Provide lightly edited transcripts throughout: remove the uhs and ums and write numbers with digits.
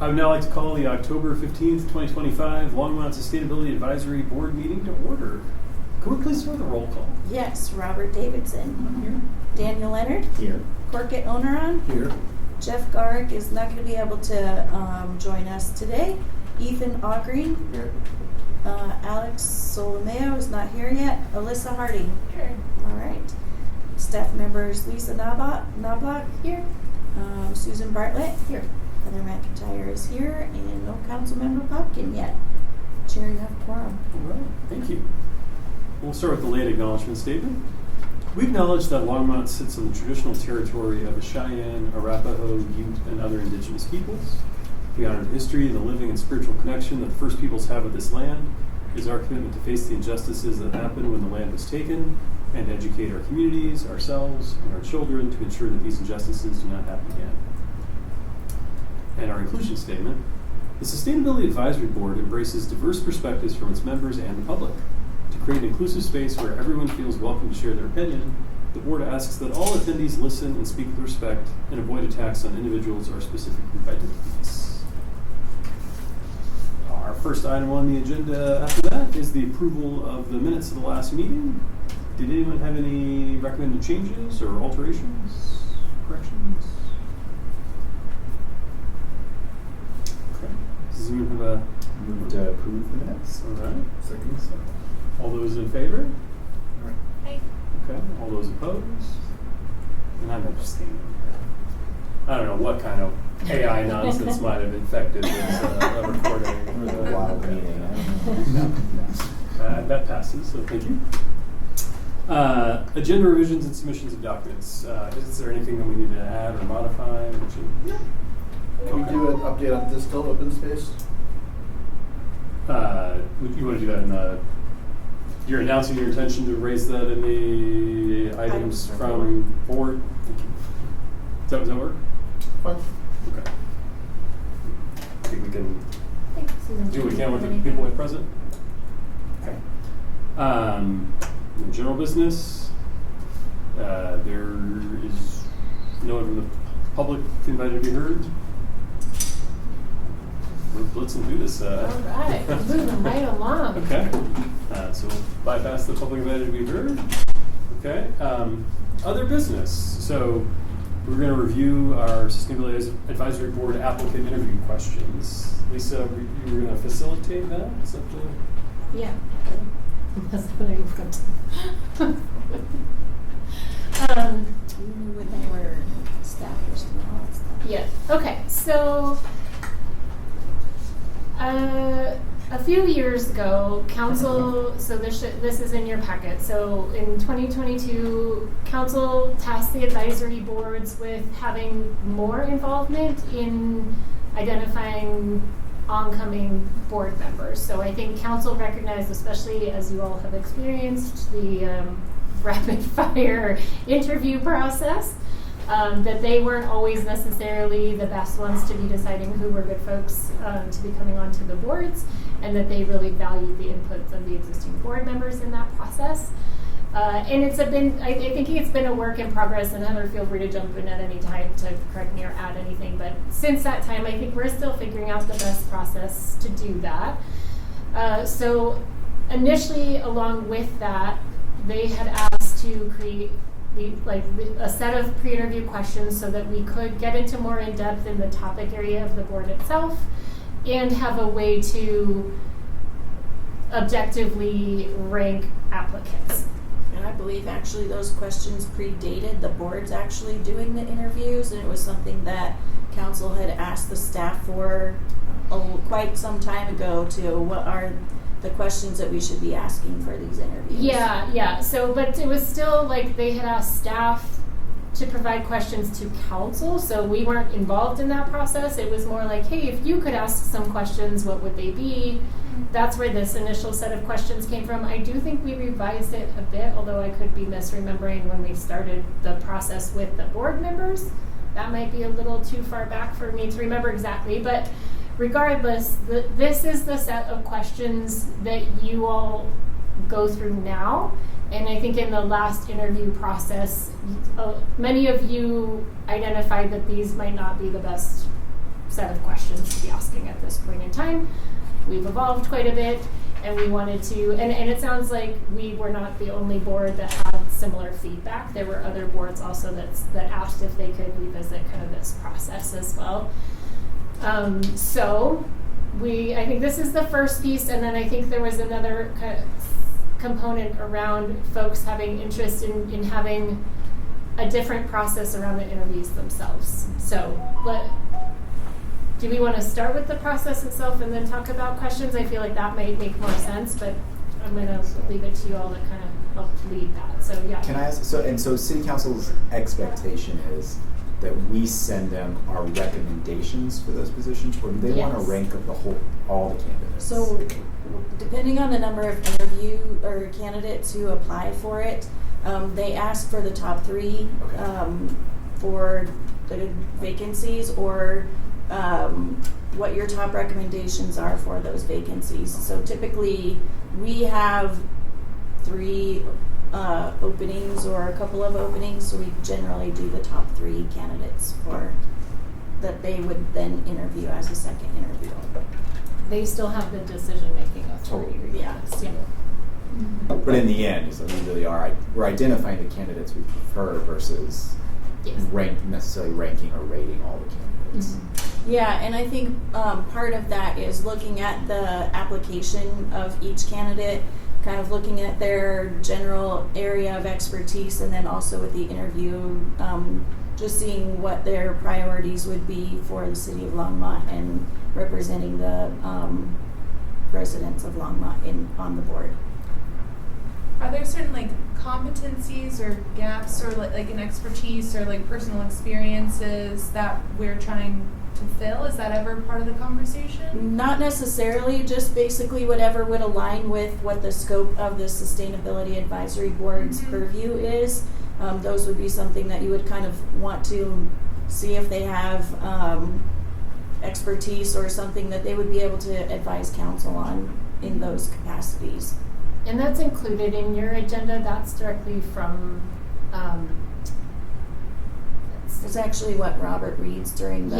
I would now like to call the October 15th, 2025 Longmont Sustainability Advisory Board meeting to order. Could we please start the roll call? Yes, Robert Davidson. Here. Daniel Leonard. Here. Corkett Oneron. Here. Jeff Garrick is not going to be able to join us today. Ethan Augreen. Here. Alex Solomeo is not here yet. Alyssa Harding. Here. All right. Staff members Lisa Knobloch here. Susan Bartlett here. Heather McIntyre is here, and no council member Popkin yet. Chairing of quorum. All right, thank you. We'll start with the land acknowledgement statement. We acknowledge that Longmont sits on the traditional territory of the Cheyenne, Arapaho, Ute, and other indigenous peoples. We honor the history, the living and spiritual connection that the first peoples have with this land. It is our commitment to face the injustices that happened when the land was taken and educate our communities, ourselves, and our children to ensure that these injustices do not happen again. And our inclusion statement. The Sustainability Advisory Board embraces diverse perspectives from its members and the public. To create an inclusive space where everyone feels welcome to share their opinion, the board asks that all attendees listen and speak with respect and avoid attacks on individuals or specific group identities. Our first item on the agenda after that is the approval of the minutes of the last meeting. Did anyone have any recommended changes or alterations, corrections? Okay. Does anyone have a Move to approve the minutes. all right? Second. All those in favor? Hey. Okay. All those opposed? And I'm abstaining. I don't know what kind of AI nonsense might have infected this recording. It was a wild meeting. I don't know. That passes, so thank you. Agenda revisions and submissions of documents. Is there anything that we need to add or modify? Can we do an update on Distill open space? You want to do that in the... You're announcing your intention to raise that in the items from board? Does that work? Fine. Okay. I think we can Susan, do what we can with the anything? people we have present. Okay. General business. There is no one from the public invited to be heard. We're blitzing through this. All right, moving right along. Okay. So we'll bypass the public invited to be heard. Okay. Other business. So we're going to review our Sustainability Advisory Board applicant interview questions. Lisa, you were going to facilitate that? Is that the... Yeah. Okay. That's what I was going to. You knew when they were staffers and all that stuff. Yeah. Okay. So, a few years ago, council. So this is in your packet. So in 2022, council tasked the advisory boards with having more involvement in identifying oncoming board members. So I think council recognized, especially as you all have experienced, the rapid fire interview process, that they weren't always necessarily the best ones to be deciding who were good folks to be coming onto the boards, and that they really valued the inputs of the existing board members in that process. And I think it's been a work in progress, and Heather, feel free to jump in at any time to correct me or add anything. But since that time, I think we're still figuring out the best process to do that. So initially, along with that, they had asked to create a set of pre-interview questions so that we could get into more in depth in the topic area of the board itself, and have a way to objectively rank applicants. And I believe actually those questions predated the boards actually doing the interviews, and it was something that council had asked the staff for quite some time ago to what are the questions that we should be asking for these interviews. Yeah. So, but it was still like they had asked staff to provide questions to council, so we weren't involved in that process. It was more like, hey, if you could ask some questions, what would they be? That's where this initial set of questions came from. I do think we revised it a bit, although I could be misremembering when we started the process with the board members. That might be a little too far back for me to remember exactly, but regardless, this is the set of questions that you all go through now. And I think in the last interview process, many of you identified that these might not be the best set of questions to be asking at this point in time. We've evolved quite a bit, and we wanted to, and it sounds like we were not the only board that had similar feedback. There were other boards also that asked if they could revisit kind of this process as well. So I think this is the first piece, and then I think there was another kind of component around folks having interest in having a different process around the interviews themselves. So do we want to start with the process itself and then talk about questions? I feel like that might make more sense, but I'm going to leave it to you all to kind of help lead that. So yeah. Can I ask, so City Council's expectation is that we send them our recommendations for those positions, or do they want to rank up all the candidates? So depending on the number of interview or candidates who apply for it, they ask for the top 3 for the vacancies, or what your top recommendations are for those vacancies. So typically we have 3 openings or a couple of openings, so we generally do the top 3 candidates for that they would then interview as a second interview. They still have the decision-making authority. Totally. Yeah. But in the end, so we really we're identifying the candidates we prefer versus necessarily ranking or rating all the candidates. Mm-hmm. Yeah, and I think part of that is looking at the application of each candidate, kind of looking at their general area of expertise, and then also with the interview, just seeing what their priorities would be for the city of Longmont and representing the residents of Longmont on the board. Are there certain competencies or gaps or like an expertise or personal experiences that we're trying to fill? Is that ever part of the conversation? Not necessarily, just basically whatever would align with what the scope of the Sustainability Advisory Board's purview is. Those would be something that you would kind of want to see if they have expertise or something that they would be able to advise council on in those capacities. And that's included in your agenda. That's directly from It's actually what Robert reads during the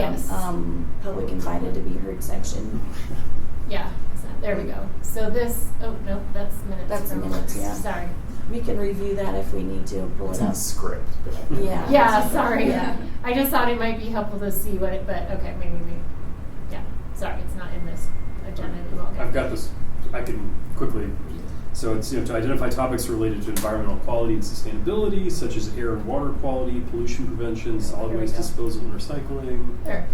public invited to be heard section. Yeah, there we go. So this, that's minutes. That's the minutes, yeah. Sorry. We can review that if we need to pull It's it in up. script. Yeah. Yeah, sorry. Yeah. I just thought it might be helpful to see what it, but okay, maybe sorry, it's not in this agenda. I've got this. I can quickly. So it's to identify topics related to environmental quality and sustainability, such as air and water quality, pollution prevention, solid There we waste go. disposal and recycling. There.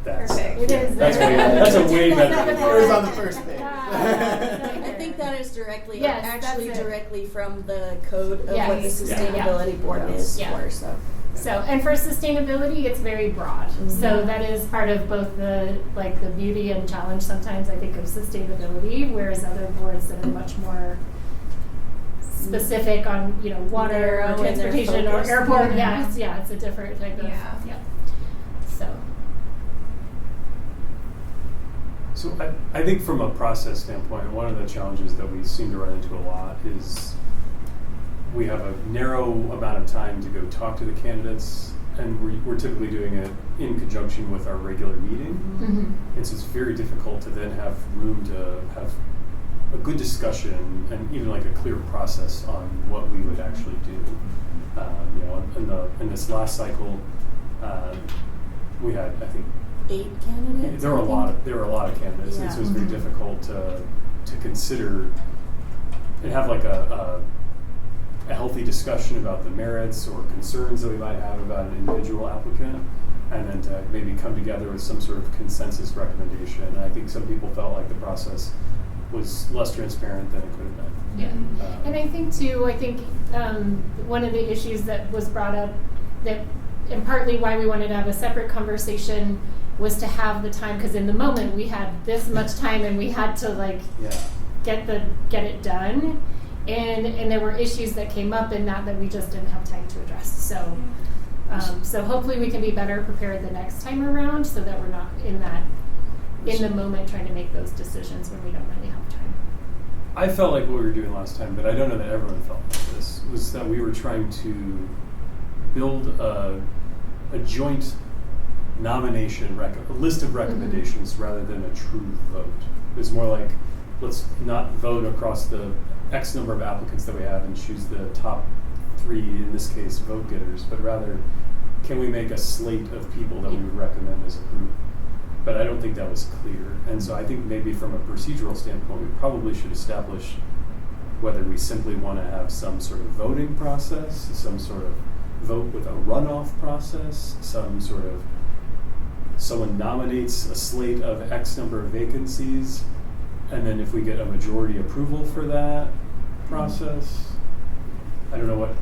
That's Perfect. It is. That's there. way. That's a way better. It was on the first page. I think that is directly, Yes, actually that's it. directly from the code of what the Yes. Sustainability Board is for. So, and for sustainability, it's very broad. So that is part of both the beauty and challenge sometimes, I think, of sustainability, whereas other boards that are much more specific on, water Narrow or in their transportation or focus. airport. Mhm. It's a different type of, So I think from a process standpoint, one of the challenges that we seem to run into a lot is we have a narrow amount of time to go talk to the candidates, and we're typically doing it in conjunction with our regular meeting. Mm-hmm. And so it's very difficult to then have room to have a good discussion and even a clear process on what we would actually do. In this last cycle, we had, I think, 8 candidates. there were a lot of candidates, and so it was very difficult to consider and have a healthy discussion about the merits or concerns that we might have about an individual applicant, and then to maybe come together with some sort of consensus recommendation. And I think some people felt like the process was less transparent than it could have been. Yeah. And I think too, one of the issues that was brought up and partly why we wanted to have a separate conversation was to have the time, because in the moment we had this much time and we had to get it done, and there were issues that came up in that we just didn't have time to address. So hopefully we can be better prepared the next time around, so that we're not in the moment trying to make those decisions when we don't really have time. I felt like what we were doing last time, but I don't know that everyone felt like this, was that we were trying to build a joint nomination, a list of recommendations rather than a true vote. It's more like, let's not vote across the X number of applicants that we have and choose the top 3, in this case, vote getters, but rather, can we make a slate of people that we would recommend as a group? But I don't think that was clear. And so I think maybe from a procedural standpoint, we probably should establish whether we simply want to have some sort of voting process, some sort of vote with a runoff process, some sort of, someone nominates a slate of X number of vacancies, and then if we get a majority approval for that process, I don't know what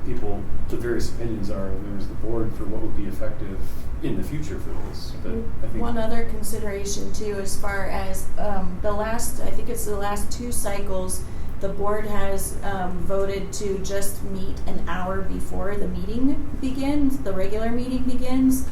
the various opinions are of members of the board for what would be effective in the future for this. But I think one other consideration too, as far as I think it's the last 2 cycles, the board has voted to just meet an hour before the meeting begins, the regular meeting begins.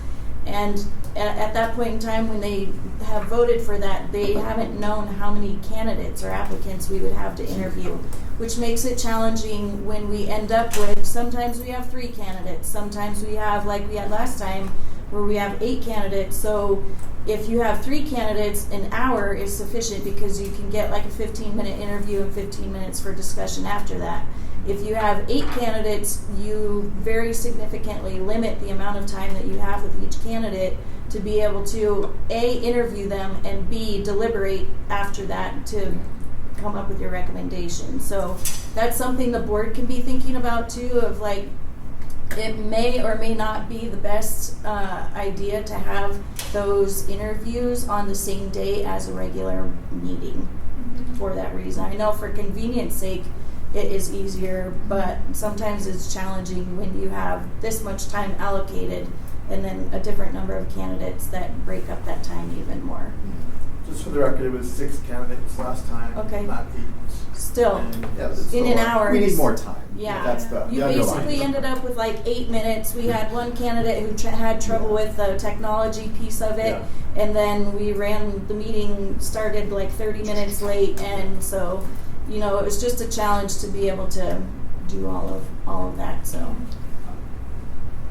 And at that point in time, when they have voted for that, they haven't known how many candidates or applicants we would have to interview, which makes it challenging when we end up with, sometimes we have 3 candidates, sometimes we have, like we had last time, where we have 8 candidates. So if you have 3 candidates, an hour is sufficient because you can get like a 15-minute interview and 15 minutes for discussion after that. If you have 8 candidates, you very significantly limit the amount of time that you have with each candidate to be able to A, interview them, and B, deliberate after that to come up with your recommendation. So that's something the board can be thinking about too, of like, it may or may not be the best idea to have those interviews on the same day as a regular meeting for that reason. I know for convenience sake, it is easier, but sometimes it's challenging when you have this much time allocated and then a different number of candidates that break up that time even more. Just for the record, it was 6 candidates last time, Okay. not 8. Still, And, yeah, that's in still an a lot. hour. We need more time. Yeah. That's the You underlying basically ended up with like 8 minutes. We had one candidate who had trouble with the technology piece of it, and then we ran the meeting, started like 30 minutes late, and so, you know, it was just a challenge to be able to do all of that. So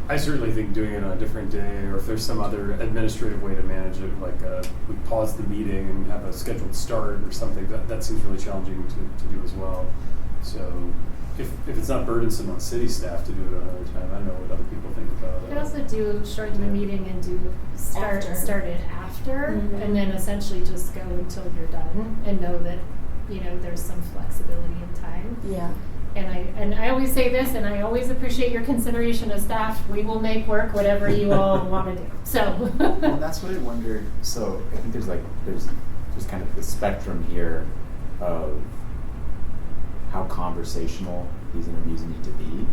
I certainly think doing it on a different day, or if there's some other administrative way to manage it, like we pause the meeting and have a scheduled start or something, that seems really challenging to do as well. So if it's not burdensome on city staff to do it another time, I don't know what other people think about You it. could also do shorten the meeting and do start it after, and then essentially just go until you're done, and know that there's some flexibility in time. yeah. And I always say this, and I always appreciate your consideration of staff. We will make work whatever you all want to do. So. Well, that's what I wondered. So I think there's kind of the spectrum here of how conversational these interviews need to be.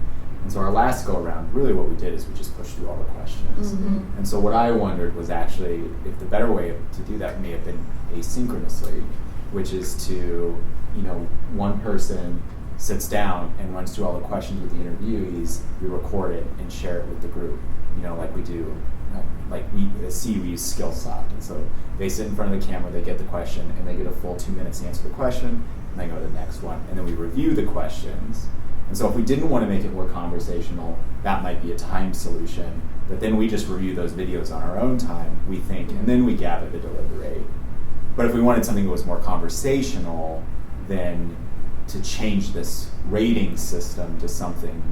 And so our last go around, really what we did is we just pushed through all the questions. Mm-hmm. And so what I wondered was actually if the better way to do that may have been asynchronously, which is to, one person sits down and runs through all the questions with the interviewees, we record it and share it with the group, like we do. Like we use Skillsoft, and so they sit in front of the camera, they get the question, and they get a full 2 minutes to answer the question, and they go to the next one, and then we review the questions. And so if we didn't want to make it more conversational, that might be a time solution, but then we just review those videos on our own time, we think, and then we gather to deliberate. But if we wanted something that was more conversational, then to change this rating system to something,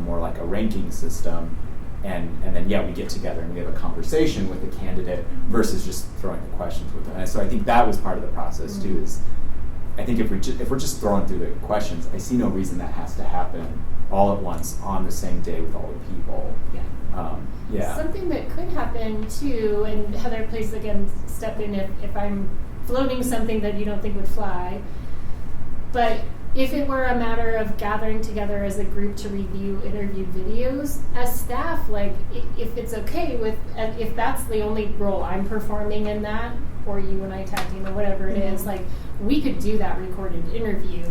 more like a ranking system, and then we get together and we have a conversation with the candidate versus just throwing the questions with them. And so I think that was part of the process too. Is I think if we're just throwing through the questions, I see no reason that has to happen all at once on the same day with all the people. Yeah. Something that could happen too, and Heather, please again step in if I'm floating something that you don't think would fly, but if it were a matter of gathering together as a group to review interview videos, as staff, like if it's okay with, if that's the only role I'm performing in that, or you and I tag team or whatever it is, like we could do that recorded interview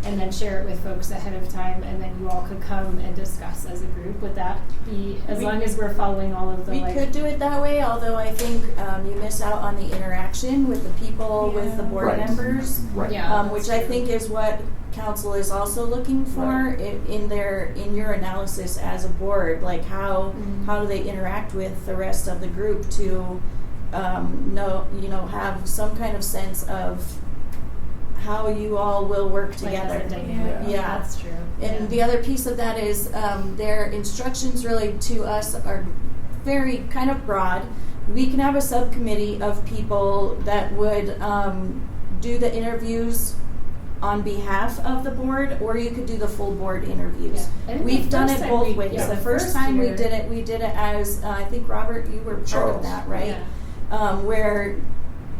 and then share it with folks ahead of time, and then you all could come and discuss as a group. Would that be, as long as we're following all of the We could do it that way, although I think you miss out on the interaction with the people, with the board Right. members, Right. Yeah. which I think is what council is also looking for Right. in your analysis as a board. Like how do they interact with the rest of the group to have some kind of sense of how you all will work together. Like, as a dynamic. Yeah. That's true. And the other piece of that is their instructions really to us are very kind of broad. We can have a subcommittee of people that would do the interviews on behalf of the board, or you could do the full board interviews. Yeah. I think We've the done first it time both we- ways. yeah, The the first first time year- we did it as I think Robert, you were part Charles. of that, right? Yeah. Where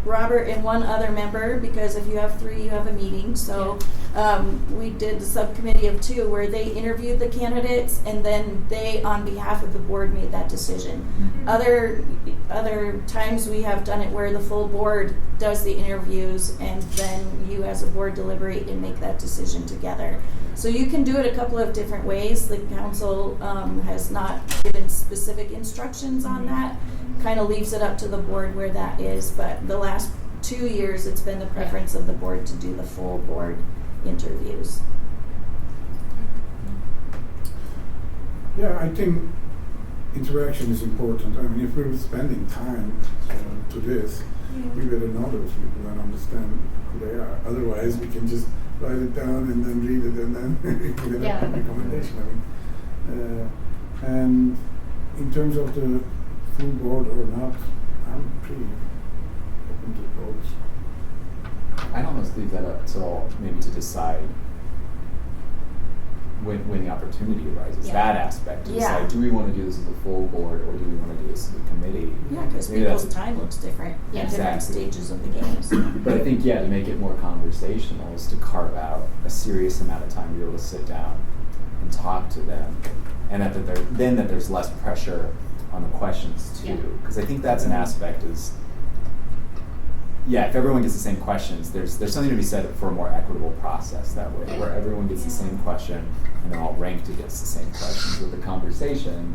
Robert and one other member, because if you have three, you have a meeting. So we did the subcommittee of two where they interviewed the candidates, and then they, on behalf of the board, made that decision. Other times we have done it where the full board does the interviews, and then you as a board deliberate and make that decision together. So you can do it a couple of different ways. The council has not given specific instructions on that. Kind of leaves it up to the board where that is, but the last 2 years it's been the preference of the board to do the full board interviews. Yeah, I think interaction is important. I mean, if we're spending time to this, we better know those people and understand who they are. Otherwise, we can just write it down and then read it and then give it a recommendation. I mean, and in terms of the full board or not, I'm pretty open to both. I'd almost leave that up till maybe to decide when the opportunity arises. Yeah. That aspect to Yeah. decide, do we want to do this as a full board or do we want to do this as a committee? Yeah, because Maybe people's that's- time looks different Yeah. at different Exactly. stages of the games. But I think, to make it more conversational is to carve out a serious amount of time to be able to sit down and talk to them, and that there's less pressure on the questions too. Yeah. Because I think that's an aspect is, if everyone gets the same questions, there's something to be said for a more equitable process that way, where everyone gets the same question and they're all ranked against the same questions. With the conversation,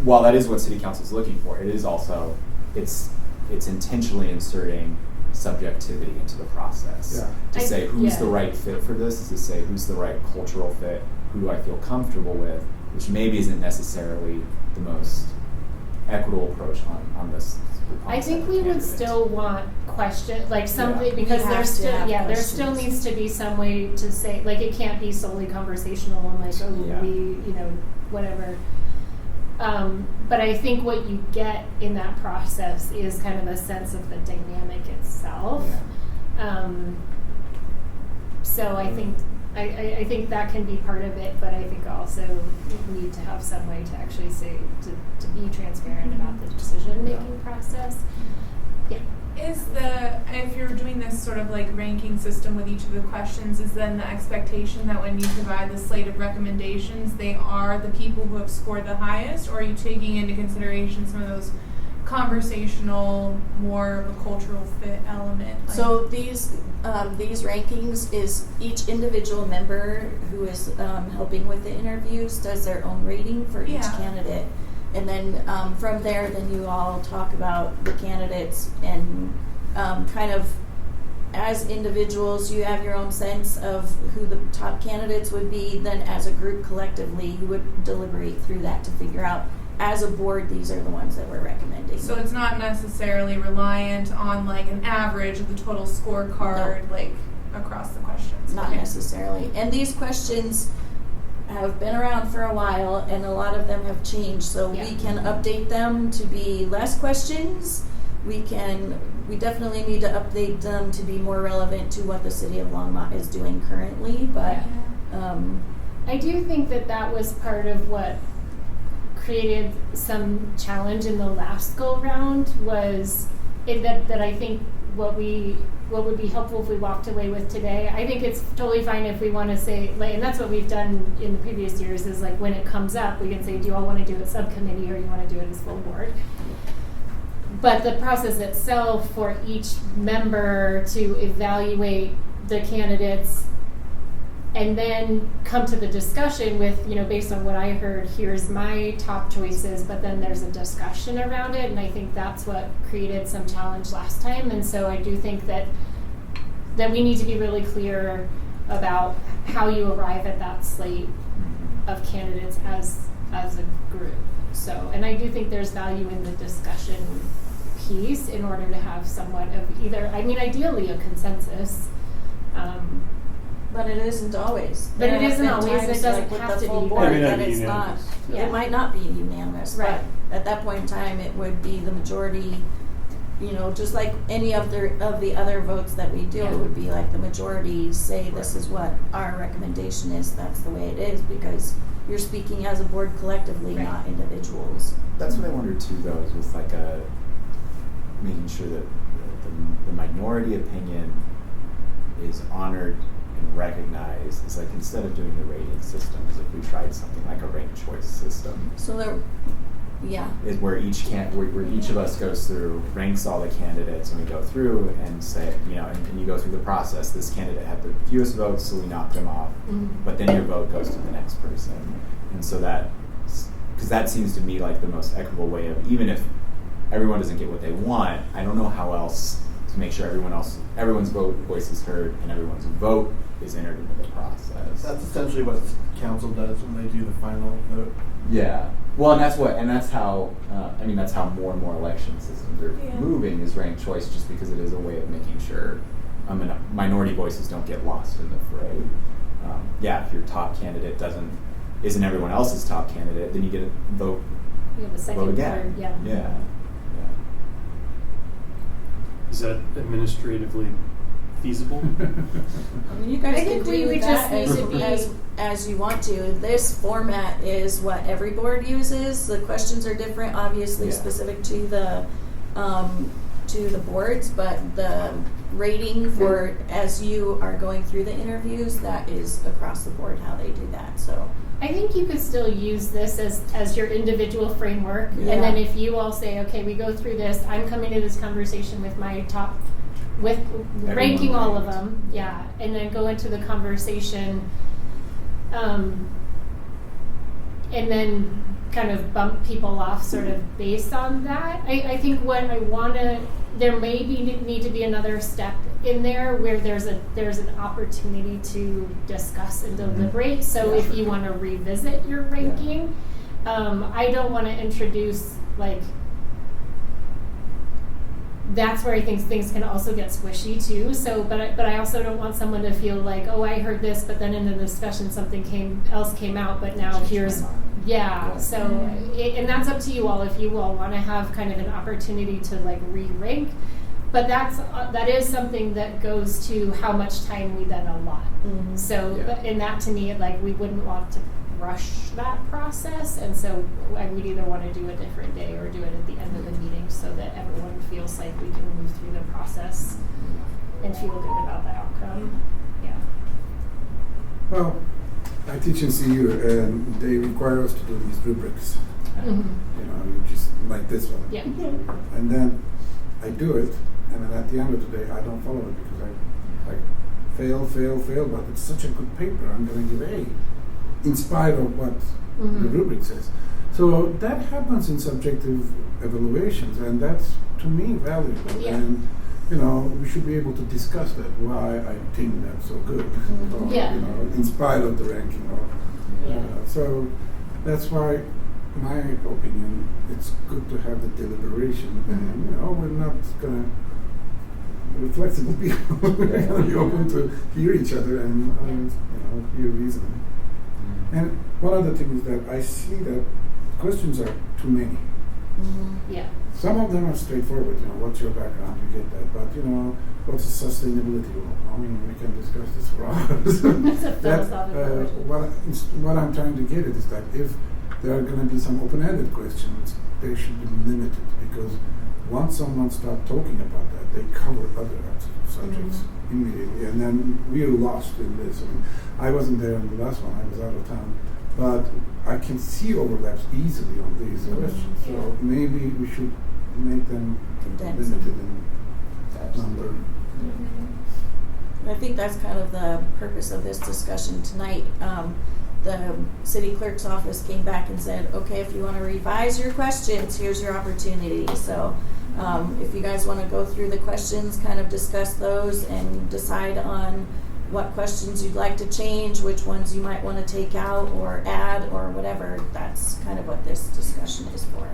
while that is what City Council is looking for, it is also it's intentionally inserting subjectivity into the process. Yeah. To say who's the right fit for this is to say who's the right cultural fit, who do I feel comfortable with, which maybe isn't necessarily the most equitable approach on this. I think we would still want something, Yeah. because We have there's to still, have there still questions. needs to be some way to say, like, it can't be solely conversational and Yeah. whatever. But I think what you get in that process is kind of a sense of the dynamic itself. Yeah. So I think I think that can be part of it, but I think also we need to have some way to actually say to be transparent about the decision making process. Yeah. If you're doing this sort of like ranking system with each of the questions, is then the expectation that when you provide the slate of recommendations, they are the people who have scored the highest, or are you taking into consideration some of those conversational, more of a cultural fit element? So these rankings is each individual member who is helping with the interviews does their own rating for each candidate, and then from there, then you all talk about the candidates and kind of as individuals, you have your own sense of who the top candidates would be. Then as a group collectively, you would deliberate through that to figure out, as a board, these are the ones that we're recommending. So it's not necessarily reliant on like an average of the total scorecard, like across the questions. Not necessarily. And these questions have been around for a while, and a lot of them have changed. So we can update them to be less questions. We definitely need to update them to be more relevant to what the city of Longmont is doing currently. But I do think that was part of what created some challenge in the last go round was that I think what would be helpful if we walked away with today. I think it's totally fine if we want to say, and that's what we've done in the previous years, is when it comes up, we can say, do you all want to do it subcommittee or you want to do it as full board? but the process itself for each member to evaluate the candidates and then come to the discussion with, based on what I heard, here's my top choices, but then there's a discussion around it, and I think that's what created some challenge last time. And so I do think that we need to be really clear about how you arrive at that slate of candidates as a group. So, and I do think there's value in the discussion piece in order to have somewhat of ideally a consensus. But it isn't always. But There it have isn't been always. times, It doesn't like, with have the to full be. board It may not that be it's not. unanimous. Yeah. It might not be unanimous, Right. but at that point in time, it would be the majority. Just like any of the other votes that we do, Yeah. it would be like the majority say this is what our recommendation is. That's the way it is because you're speaking as a board collectively, Right. not individuals. That's what I wondered too, though, is with like making sure that the minority opinion is honored and recognized. It's like instead of doing the rating systems, if we tried something like a ranked choice system, So there, yeah. is where where each of us goes through, ranks all the candidates, and we go through and say, and you go through the process. This candidate had the fewest votes, so we knocked him off. Mhm. But then your vote goes to the next person, and so because that seems to me like the most equitable way of, even if everyone doesn't get what they want, I don't know how else to make sure everyone's voice is heard and everyone's vote is entered into the process. That's essentially what council does when they do the final vote. Yeah. Well, that's how that's how more and more election systems are Yeah. moving, is ranked choice, just because it is a way of making sure minority voices don't get lost in the fray. If your top candidate isn't everyone else's top candidate, then you get a vote. You have a second, Vote again. third, yeah. Yeah. Is that administratively feasible? You guys I can think do we that just need to be- as you want to. This format is what every board uses. The questions are different, obviously Yeah. specific to the boards, but the rating for as you are going through the interviews, that is across the board how they do that. So I think you could still use this as your individual framework, Yeah. and then if you all say, okay, we go through this, I'm coming to this conversation with my top, with ranking all of ranked. them, yeah, and then go into the conversation, and then kind of bump people off sort of based on that. I think what I want to, there may need to be another step in there where there's an opportunity to discuss and deliberate. So Yeah. if you want to revisit your ranking, I don't want to introduce that's where I think things can also get squishy too. So, but I also don't want someone to feel like, oh, I heard this, but then in the discussion something else came out, but now here's, yeah. So, and that's up to you all if you all want to have kind of an opportunity to re-rank. But that is something that goes to how much time we then allot. Mhm. So, Yeah. and that to me, we wouldn't want to rush that process, and so I would either want to do a different day or do it at the end of the meeting so that everyone feels like we can move through the process and feel good about the outcome. Yeah. Well, I teach in CU and they require us to do these rubrics. Mhm. You just like this one. Yeah. And then I do it, and then at the end of the day, I don't follow it because I fail, but it's such a good paper, I'm going to give A, in spite of what the Mhm. rubric says. So that happens in subjective evaluations, and that's, to me, valuable. Yeah. And, we should be able to discuss that, why I think that's so good, or, Yeah. in spite of the ranking. Yeah. So that's why, my opinion, it's good to have the deliberation, and we're not gonna. We're flexible people. We're gonna be open to hear each other and hear reasoning. And one other thing is that I see that questions are too many. Yeah. Some of them are straightforward. What's your background? You get that. But what's the sustainability role? I mean, we can discuss this for hours. That's a philosophical question. What I'm trying to get at is that if there are going to be some open-ended questions, they should be limited, because once someone starts talking about that, they cover other subjects immediately, and then we're lost in this. I mean, I wasn't there in the last one; I was out of town, but I can see overlaps easily on these questions. So maybe we should make them Condense limited them. in number. I think that's kind of the purpose of this discussion tonight. The city clerk's office came back and said, okay, if you want to revise your questions, here's your opportunity. So if you guys want to go through the questions, kind of discuss those and decide on what questions you'd like to change, which ones you might want to take out or add or whatever, that's kind of what this discussion is for.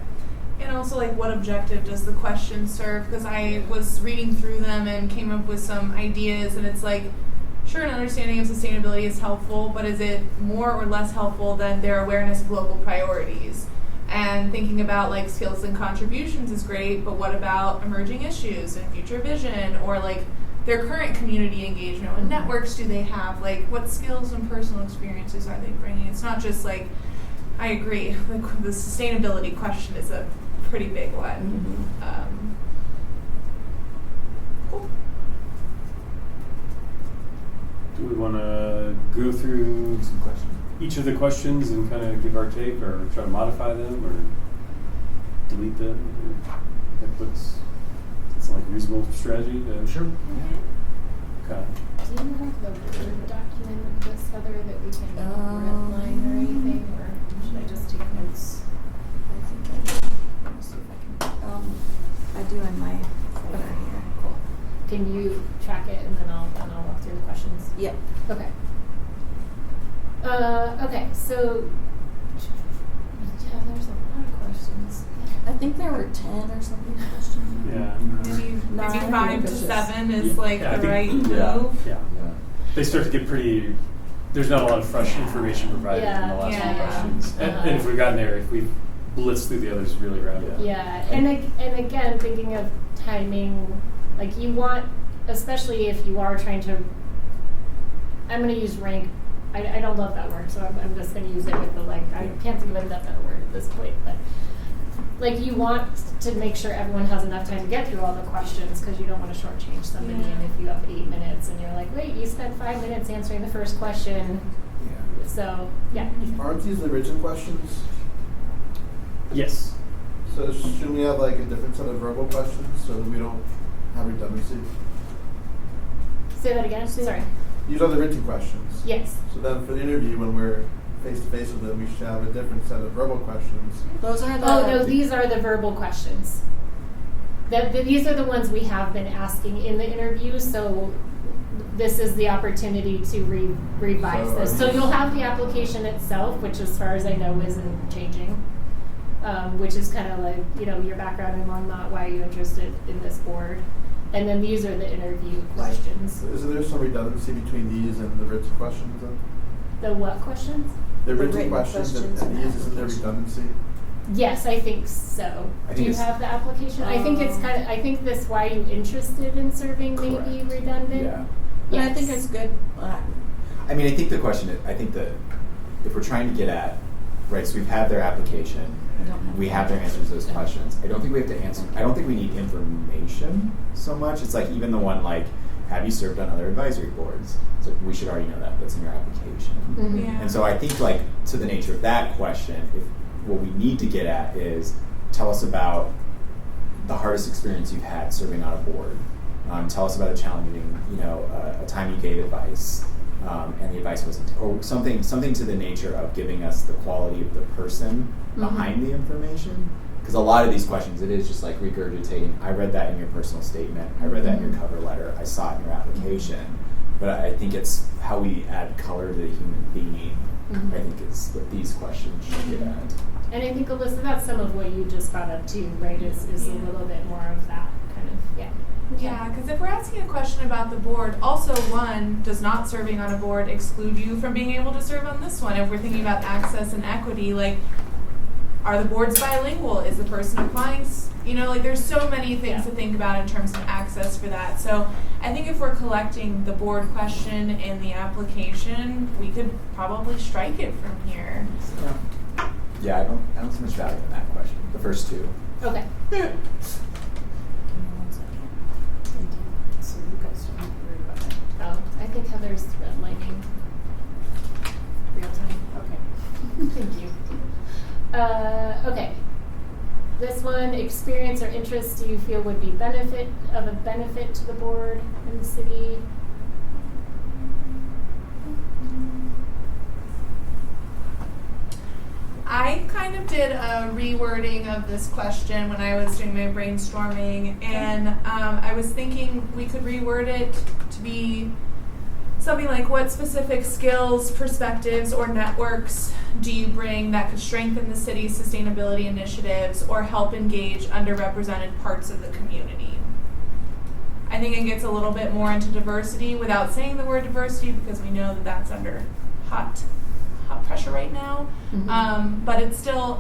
And also, like, what objective does the question serve? Because I was reading through them and came up with some ideas, and it's like, sure, an understanding of sustainability is helpful, but is it more or less helpful than their awareness of local priorities? And thinking about, like, skills and contributions is great, but what about emerging issues and future vision, or, like, their current community engagement? What networks do they have? Like, what skills and personal experiences are they bringing? It's not just, like, I agree, like, the sustainability question is a pretty big one. Cool. Do we want to go through Some questions. each of the questions and kind of give our take, or try to modify them, or delete them? It's like a reasonable strategy. Sure. Okay. Do you have the Word document of this, Heather, that we can redline or anything, or should I just take notes? I think I do. Let me see if I can. I do in my folder here. Cool. Can you track it and then I'll walk through the questions? Yep. Okay. Okay, so yeah, there's a lot of questions. I think there were 10 or something questions. Yeah. Maybe Nine. 5 to 7 is Yeah. like Yeah, I the think- right yeah. move. Yeah. They start to get pretty. There's not a lot of fresh information provided in the last Yeah. few questions. And if we've gotten there, if we've blitzed through the others really rapidly. Yeah, and again, thinking of timing, like you want, especially if you are trying to, I'm going to use rank. I don't love that word, so I'm just going to use it with the like. I can't think of a better word at this point, but like you want to make sure everyone has enough time to get through all the questions because you don't want to shortchange somebody. Yeah. And if you have 8 minutes and you're like, wait, you spent 5 minutes answering the first question, Yeah. so yeah. Aren't these the written questions? Yes. So should we have like a different set of verbal questions so that we don't have redundancy? Say that again. Sorry. These are the written questions. Yes. So then for the interview, when we're face to face with them, we should have a different set of verbal questions. Those are the. Oh no, these are the verbal questions. These are the ones we have been asking in the interview, so this is the opportunity to revise So, this. So you'll have the application itself, which as far as I know isn't changing, which is kind of like, you know, your background in Longmont, why are you interested in this board? And then these are the interview questions. Isn't there some redundancy between these and the written questions then? The what questions? The The written written questions questions and and these, isn't there application. redundancy? Yes, I think so. I Do think you it's- have the application? I think it's kind of. I think this why you interested in serving may be Correct. redundant. Yeah. And I Yes. think it's good. I mean, I think the question is, I think that if we're trying to get at, right, so we've had their application, I don't have we have their answers to those questions. I don't think we have to answer, I don't think we need information so much. It's like even the one like, have you served on other advisory boards? It's like, we should already know that, that's in your application. Mhm. Yeah. And so I think like to the nature of that question, if what we need to get at is tell us about the hardest experience you've had serving on a board. Tell us about a challenging, you know, a time you gave advice, and the advice wasn't, or something to the nature of giving us the quality of the person behind the information. Because a lot of these questions, it is just like regurgitating. I read that in your personal statement. I read that in your cover letter. I saw it in your application. But I think it's how we add color to the human being. I think is what these questions should get at. And I think, Alyssa, that's some of what you just brought up too, right? Is a little bit more of that kind of, yeah. Yeah, because if we're asking a question about the board, also one, does not serving on a board exclude you from being able to serve on this one? If we're thinking about access and equity, like, are the boards bilingual? Is the person applying? You know, like there's so many things to think about in terms of access for that. So I think if we're collecting the board question in the application, we could probably strike it from here. Yeah, I don't see much value in that question. The first two. Okay. Give me 1 second. So you guys don't have to worry about that. Oh, I think Heather's redlining. Real time. Okay. Thank you. Okay. This one experience or interest do you feel would be benefit to the board and the city? I kind of did a rewording of this question when I was doing my brainstorming, and I was thinking we could reword it to be something like, what specific skills, perspectives, or networks do you bring that could strengthen the city's sustainability initiatives or help engage underrepresented parts of the community? I think it gets a little bit more into diversity without saying the word diversity, because we know that that's under hot pressure right now. Mm-hmm. But it still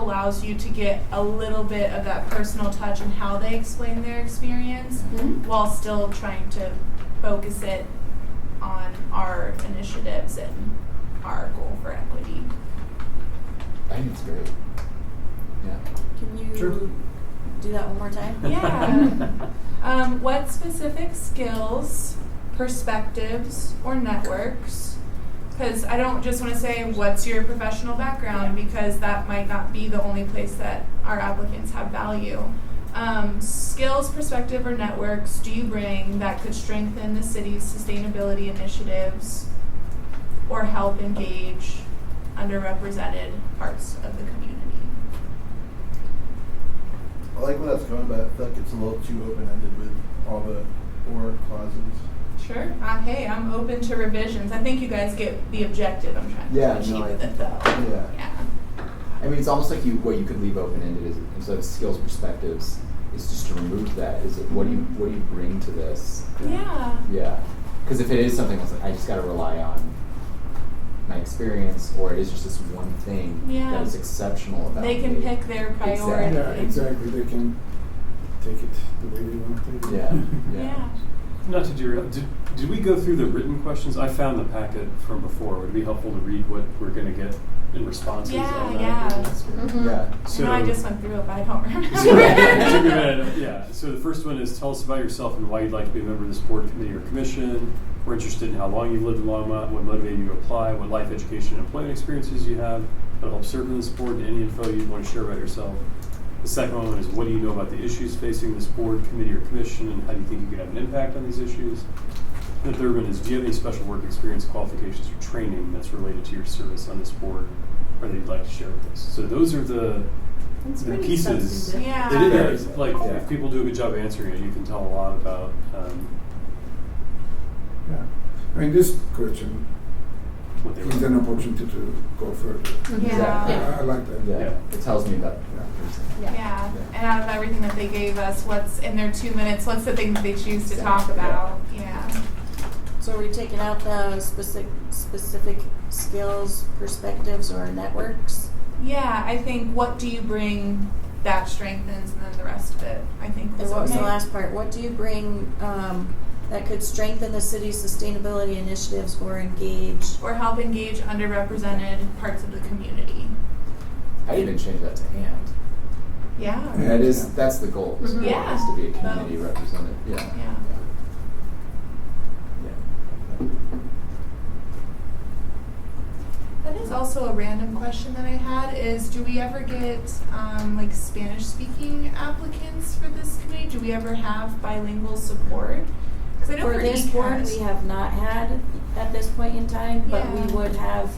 allows you to get a little bit of that personal touch in how they explain their experience, Mhm. while still trying to focus it on our initiatives and our goal for equity. I think it's great. Yeah. Can you Sure. do that one more time? Yeah. What specific skills, perspectives, or networks? Because I don't just want to say, what's your professional background, because that might not be the only place that our applicants have value. Skills, perspective, or networks do you bring that could strengthen the city's sustainability initiatives or help engage underrepresented parts of the community? I like where that's going, but I feel like it's a little too open-ended with all the or clauses. Sure. Hey, I'm open to revisions. I think you guys get the objective I'm trying Yeah, to achieve no, I with think it, though. yeah. Yeah. I mean, it's almost like what you could leave open-ended is, instead of skills, perspectives, is just to remove that. Is it what do you bring to this? Yeah. Yeah, because if it is something that's like, I just got to rely on my experience, or it is just this one thing Yeah. that is exceptional about They can me. pick their priority. Yeah, exactly. They can take it the way they want to take it. Yeah. Yeah. Not to derail, did we go through the written questions? I found the packet from before. Would it be helpful to read what we're going to get in responses Yeah, on that? yeah. Mhm. Yeah. I know I just went through it, but I don't remember. So, it took a minute. Yeah. So the first one is, tell us about yourself and why you'd like to be a member of this board, committee, or commission. We're interested in how long you've lived in Longmont, what motivated you to apply, what life, education, and employment experiences you have that help serve in this board, and any info you'd want to share about yourself. The second one is, what do you know about the issues facing this board, committee, or commission, and how do you think you could have an impact on these issues? And the third one is, do you have any special work experience, qualifications, or training that's related to your service on this board, or that you'd like to share with us? So those are the pretty pieces. substantive. Yeah. It is. Like, Yeah. if people do a good job answering it, you can tell a lot about. Yeah. I mean, this question What they is were. an opportunity to go further. Exactly. I like that. Yeah. Yeah. It tells me about that person. Yeah. And out of everything that they gave us, what's in their 2 minutes, what's the thing that they choose to talk Exactly. about? Yeah. So are we taking out the specific skills, perspectives, or networks? Yeah, I think, what do you bring that strengthens, and then the rest of it, I think, And was what was the okay. last part? What do you bring that could strengthen the city's sustainability initiatives or engage? Or help engage underrepresented parts of the community. I even changed that to and. Yeah. And that's the goal. This Mhm. board Yeah. is to be a Both. community represented. Yeah. Yeah. Yeah. That is also a random question that I had, is do we ever get like Spanish speaking applicants for this committee? Do we ever have bilingual support? 'Cause I know For this board, we have not had at this point in time, but Yeah. we would have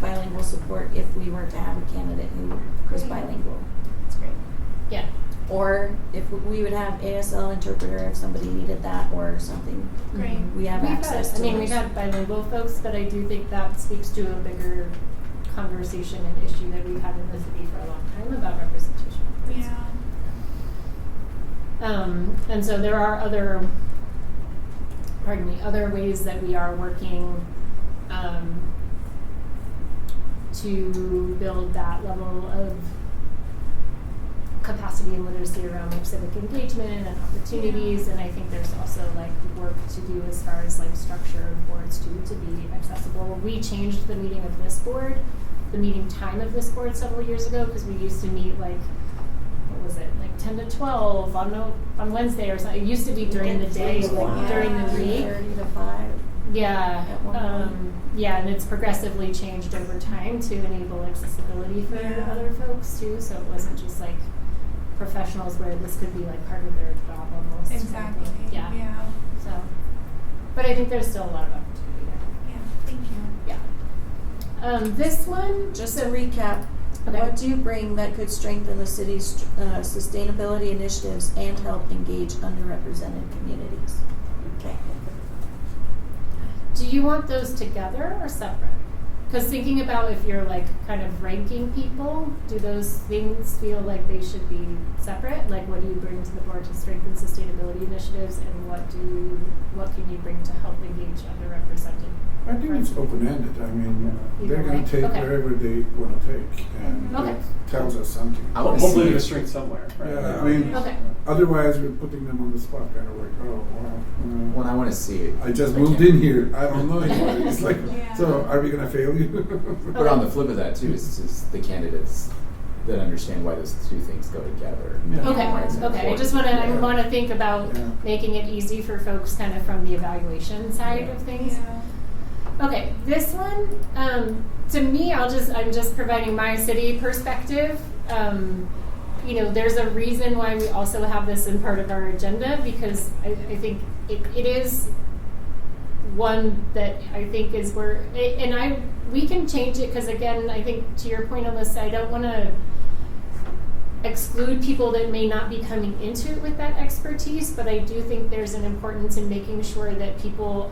bilingual support if we were to have a candidate who was Great. bilingual. That's great. Yeah. Or if we would have ASL interpreter if somebody needed that or something. Great. We have access to we've those. had bilingual folks, but I do think that speaks to a bigger conversation and issue that we've had in the city for a long time about representation. Yeah. And so there are other ways that we are working to build that level of capacity and literacy around like civic engagement and opportunities, and I think there's also like work to do as far as like structure of boards too, to be accessible. We changed the meeting of this board, the meeting time of this board several years ago, because we used to meet like, what was it, like 10 to 12 on Wednesday or something. It used to be during the day, like during the week. 30 to 5. Yeah, At one point. yeah, and it's progressively changed over time to enable accessibility for Yeah. other folks too. So it wasn't just like professionals where this could be like part of their job almost. Exactly. Yeah. Yeah. So, but I think there's still a lot of opportunity there. Yeah. Thank you. Yeah. This one, Just to recap, Okay. what do you bring that could strengthen the city's sustainability initiatives and help engage underrepresented communities? Okay. do you want those together or separate? Because thinking about if you're like kind of ranking people, do those things feel like they should be separate? Like, what do you bring to the board to strengthen sustainability initiatives, and what can you bring to help engage underrepresented? I think it's open-ended. I mean, Either they're going way. to take Okay. wherever they want to take, and Okay. it tells us something. I wanna Hopefully see- there's strength somewhere, right? Yeah, I mean, Okay. otherwise we're putting them on the spot, kind of like, oh, wow. When I want to see it, I just moved in here. I don't know anybody. It's like, Yeah. so are we going to fail you? but on the flip of that too is the candidates that understand why those two things go together. Yeah. Okay, Why it's okay. I important. just Yeah. want to think about Yeah. making it easy for folks kind of from the evaluation side of things. Yeah. Okay, this one, to me, I'm just providing my city perspective. You know, there's a reason why we also have this in part of our agenda, because I think it is one that I think is where, we can change it, because again, I think to your point, Alyssa, I don't want to exclude people that may not be coming into it with that expertise, but I do think there's an importance in making sure that people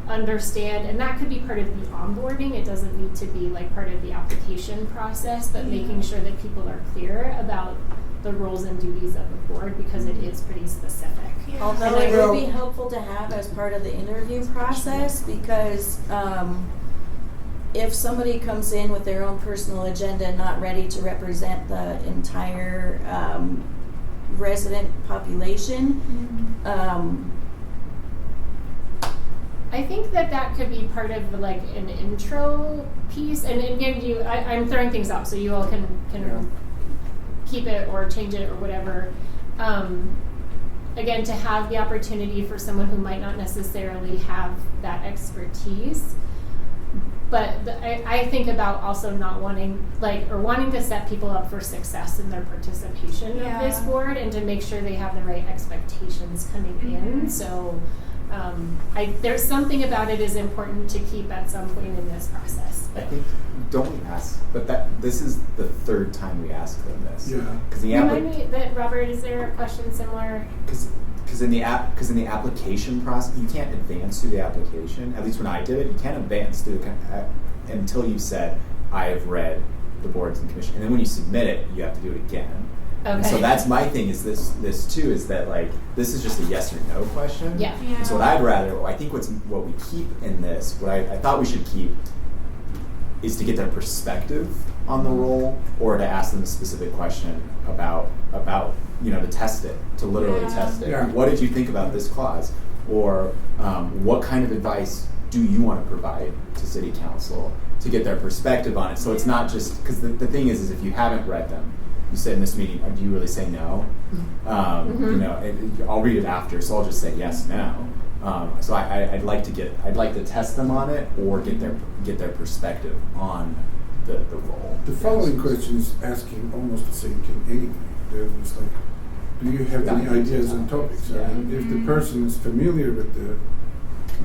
understand, and that could be part of the onboarding. It doesn't need to be like part of the application process, but making sure that people are clear about the roles and duties of the board, because it is pretty specific. Yeah. Although And it Well- would be helpful to have as part of the interview process, because if somebody comes in with their own personal agenda, not ready to represent the entire resident population, I think that could be part of like an intro piece, and again, I'm throwing things out so you all can Yeah. keep it or change it or whatever. Again, to have the opportunity for someone who might not necessarily have that expertise. But I think about also not wanting, wanting to set people up for success in their participation of this Yeah. board, and to make sure they have the right expectations coming in. So there's something about it is important to keep at some point in this process. I think don't we ask? But this is the third time we ask them this. Yeah. Because the Remind me that, Robert, is there a question similar? Because in the application process, you can't advance through the application. At least when I did it, you can't advance through until you've said, I have read the boards and commission. And then when you submit it, you have to do it again. And so Okay. that's my thing. Is this too? Is that like this is just a yes or no question? Yeah. And so what I'd rather, I think what we keep in this, what I thought we should keep, is to get their perspective on the role, or to ask them a specific question about to test it, to literally Yeah. test it. Yeah. What did you think about this clause? Or what kind of advice do you want to provide to city council to get their perspective on it? So it's not just, because the thing is if you haven't read them, you said in this meeting, do you really say no? I'll read it after, so I'll just say yes, no. So I'd like to test them on it, or get their perspective on the role. The following question is asking almost the same thing anyway. It's like, do you have any ideas on topics? Yeah. And if the person is familiar with the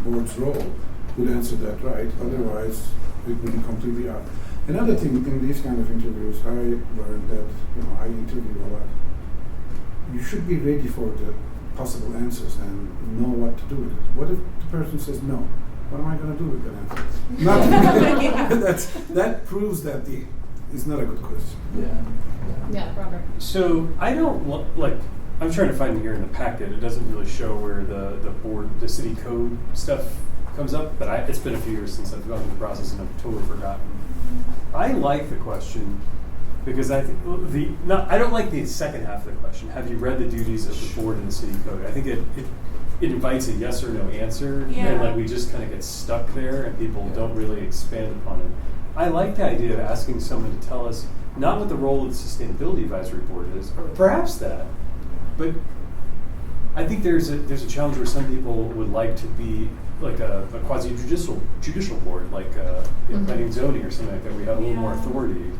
board's role, would answer that right. Otherwise, it would be completely out. Another thing in these kind of interviews, I learned that I interview a lot. You should be ready for the possible answers and know what to do with it. What if the person says no? What am I going to do with that answer? Nothing. That proves that it's not a good question. Yeah, Robert. So I don't I'm trying to find it here in the packet. It doesn't really show where the city code stuff comes up, but it's been a few years since I've gone through the process and I've totally forgotten. I like the question because I think I don't like the second half of the question. Have you read the duties of the board in the city code? I think it invites a yes or no answer, Yeah. and we just kind of get stuck there, and people don't really expand upon it. I like the idea of asking someone to tell us not what the role of the Sustainability Advisory Board is, or perhaps that, but I think there's a challenge where some people would like to be like a quasi-judicial board, like planning and zoning or something like that. We have a little more authority.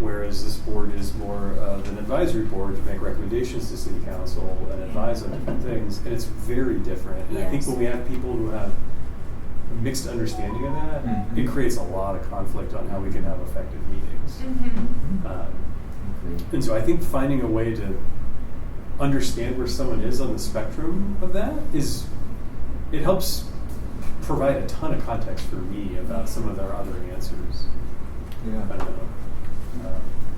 whereas this board is more of an advisory board to make recommendations to city council and advise on different things, and it's very different. And I think Yes. when we have people who have a mixed understanding of that, Mhm. it creates a lot of conflict on how we can have effective meetings. Mm-hmm. Agreed. And so I think finding a way to understand where someone is on the spectrum of that it helps provide a ton of context for me about some of their other answers. Yeah. I don't know.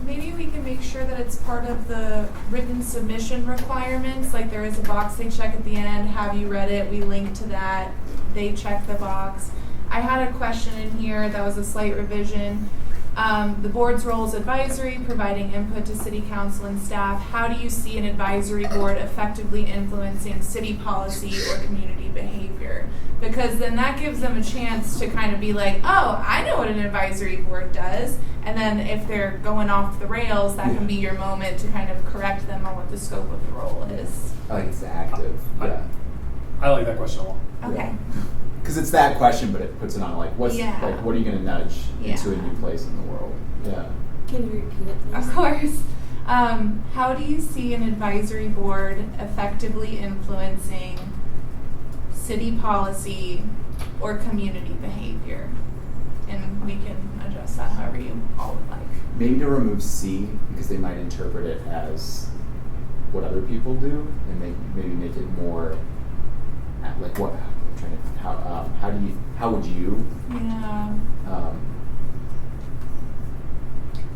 Maybe we can make sure that it's part of the written submission requirements, like there is a box they check at the end, have you read it, we link to that, they check the box. I had a question in here that was a slight revision. The board's role is advisory, providing input to city council and staff. How do you see an advisory board effectively influencing city policy or community behavior? Because then that gives them a chance to kind of be like, oh, I know what an advisory board does. And then if they're going off the rails, that can be your moment to kind of correct them on what the scope of the role is. I like it's active. Yeah. I like that question a lot. Okay. Because it's that question, but it puts it on like what are you going to nudge into a Yeah. new place in the world? Yeah. Can you repeat it, please? Of course. How do you see an advisory board effectively influencing city policy or community behavior? And we can adjust that however you all would like. Maybe to remove C because they might interpret it as what other people do, and maybe make it more like what. I'm trying to how would you? Yeah.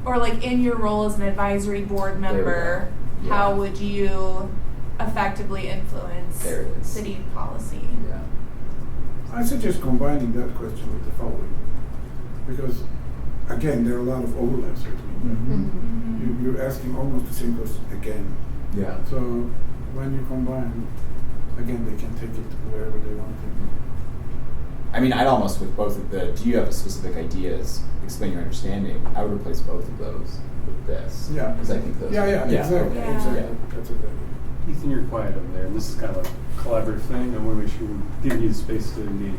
Or like in your role as an advisory board member, Yeah. how would you effectively influence There it is. city policy? Yeah. I suggest combining that question with the following, because again, there are a lot of overlaps between them. Mhm. You're asking almost the same question again. Yeah. So when you combine, again, they can take it wherever they want to. I mean, I'd almost with both of the. Do you have specific ideas? Explain your understanding. I would replace both of those with this. Yeah. Because I think those. Yeah, exactly, Yeah. exactly. That's a good idea. Ethan, you're quiet over there, and this is kind of a collaborative thing. I want to make sure we're giving you the space to engage.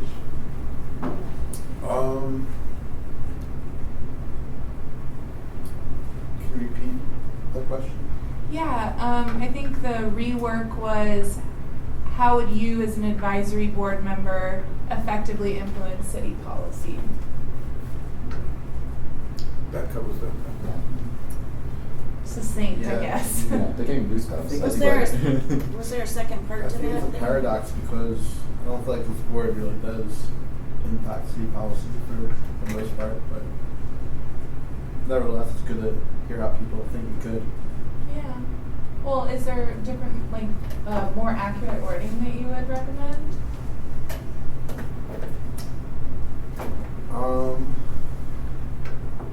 Can you repeat the question? Yeah, I think the rework was how would you as an advisory board member effectively influence city policy? That covers that. Succinct, I Yeah. guess. Yeah, they're getting goosebumps. I think Was think was there a second part I to think that? it's a then? paradox because I don't feel like this board really does impact city policy for the most part, but nevertheless, it's good to hear how people think it could. Yeah. Well, is there different, like, more accurate wording that you would recommend?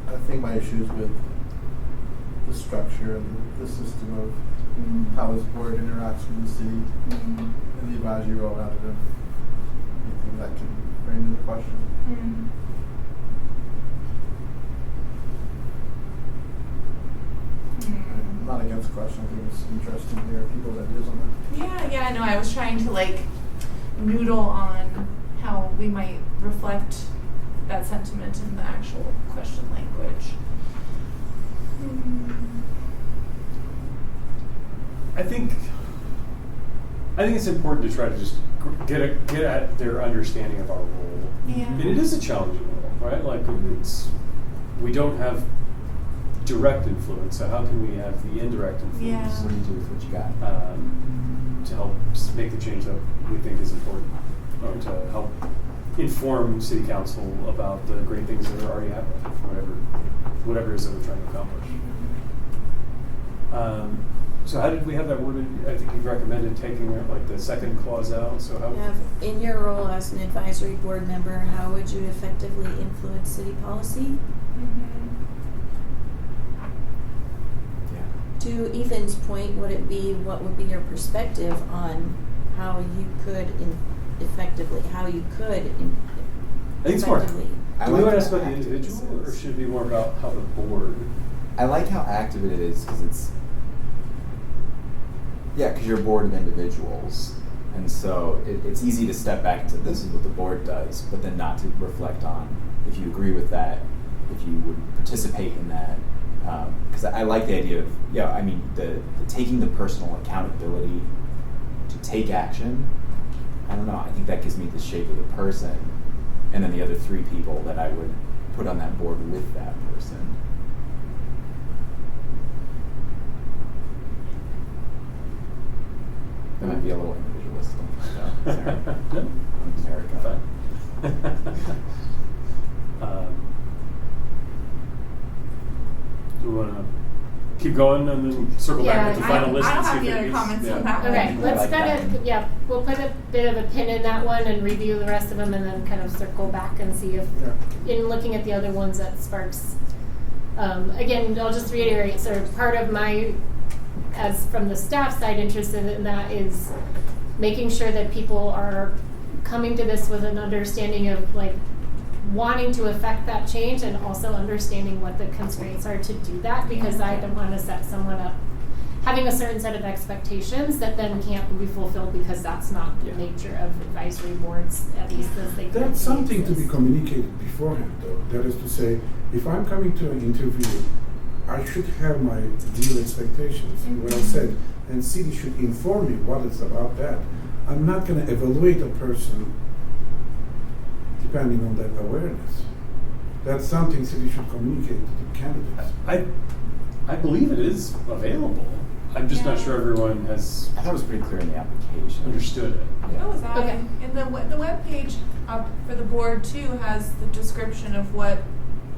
I think my issue is with the structure and the system of how this board interacts with the city and the advisory role rather than anything that can bring into question. I'm not against the question. I think it's interesting to hear people's ideas on that. Yeah, I know. I was trying to like noodle on how we might reflect that sentiment in the actual question language. I think it's important to try to just get at their understanding of our role. Yeah. And it is a challenging role, right? Like we don't have direct influence, so how can we have the indirect influence Yeah. What do you do with what you got? to help make the change that we think is important, or to help inform city council about the great things that are already happening, whatever it is that we're trying to accomplish. So how did we have that worded? I think you recommended taking like the second clause out. So how? Have, in your role as an advisory board member, how would you effectively influence city policy? Yeah. To Ethan's point, what would be your perspective on how you could effectively. I think it's more. Do I we like want to ask how about the active individual, this or is. should it be more about how the board? I like how active it is because it's. Yeah, because you're a board of individuals, and so it's easy to step back and say this is what the board does, but then not to reflect on if you agree with that, if you would participate in that, because I like the idea of, I mean, the taking the personal accountability to take action. I don't know, I think that gives me the shape of the person, and then the other 3 people that I would put on that board with that person. That might be a little individualistic. So, sorry. No. I'm sorry. Fine. Do we want to keep going and then circle back with the final list? I don't and see have if any it other meets- comments yeah. on that Okay, one. let's like kind of, that. we'll put a bit of a pin in that one and review the rest of them and then kind of circle back and see if, in looking at the other ones, that sparks. Again, I'll just reiterate, sort of part of my, as from the staff side, interested in that is making sure that people are coming to this with an understanding of like wanting to affect that change and also understanding what the constraints are to do that, because I don't want to set someone up having a certain set of expectations that then can't be fulfilled because that's not the nature of advisory boards, at least as they currently That's something to be exist. communicated beforehand, though. That is to say, if I'm coming to an interview, I should have my real expectations, what I said, and city should inform me what it's about that. I'm not going to evaluate a person depending on that awareness. That's something city should communicate to the candidates. I believe it is available. I'm just not Yeah. sure everyone has I thought it was pretty clear in the application. understood it. Yeah. That was I. Okay. And the webpage for the board too has the description of what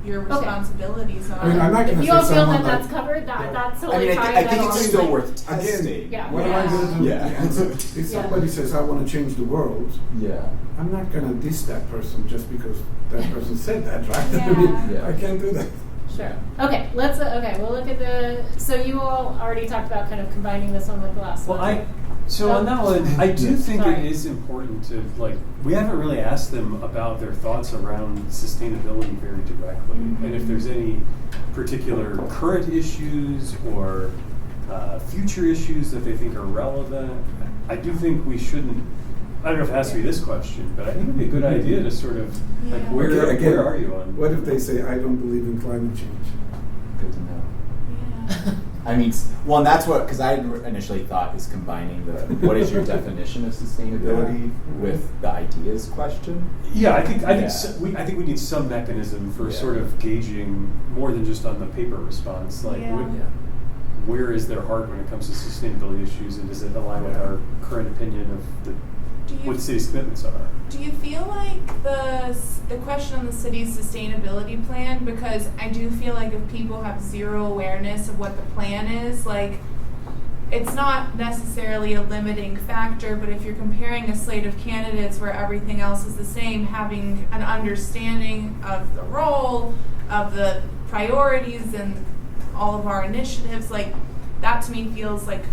your Okay. responsibilities are. I mean, I'm not gonna If you say all feel someone that like- that's covered, Yeah. that's I totally mean, fine. I think That's it's still like- worth testing. Again, Yeah. what am I going to do Yeah. with the answer? If Yeah. somebody says, I want to change the world, Yeah. I'm not going to diss that person just because that person said that, right? I Yeah. mean, Yeah. I can't do that. Sure. Okay, let's, we'll look at so you all already talked about kind of combining this one with the last Well, one. so on that one, I do think Sorry. it is important to, like, we haven't really asked them about their thoughts around sustainability very directly. And if there's any particular current issues or future issues that they think are relevant, I do think we shouldn't, I don't know if it has to be this question, but I think it'd be a good idea to sort of, like, Yeah. where, Okay, again, where are you on? What if they say, I don't believe in climate change? Good to know. Yeah. I mean, well, and that's what, because I initially thought is combining the what is your definition of sustainability with the ideas question. Yeah, I think Yeah. I think we need some mechanism for Yeah. sort of gauging more than just on the paper response. Like, Yeah. where is their heart when it comes to sustainability issues, and does it align with our current opinion of what the city's commitments are? Do you feel like the question on the city's sustainability plan, because I do feel like if people have zero awareness of what the plan is, like, it's not necessarily a limiting factor, but if you're comparing a slate of candidates where everything else is the same, having an understanding of the role, of the priorities and all of our initiatives, like, that to me feels like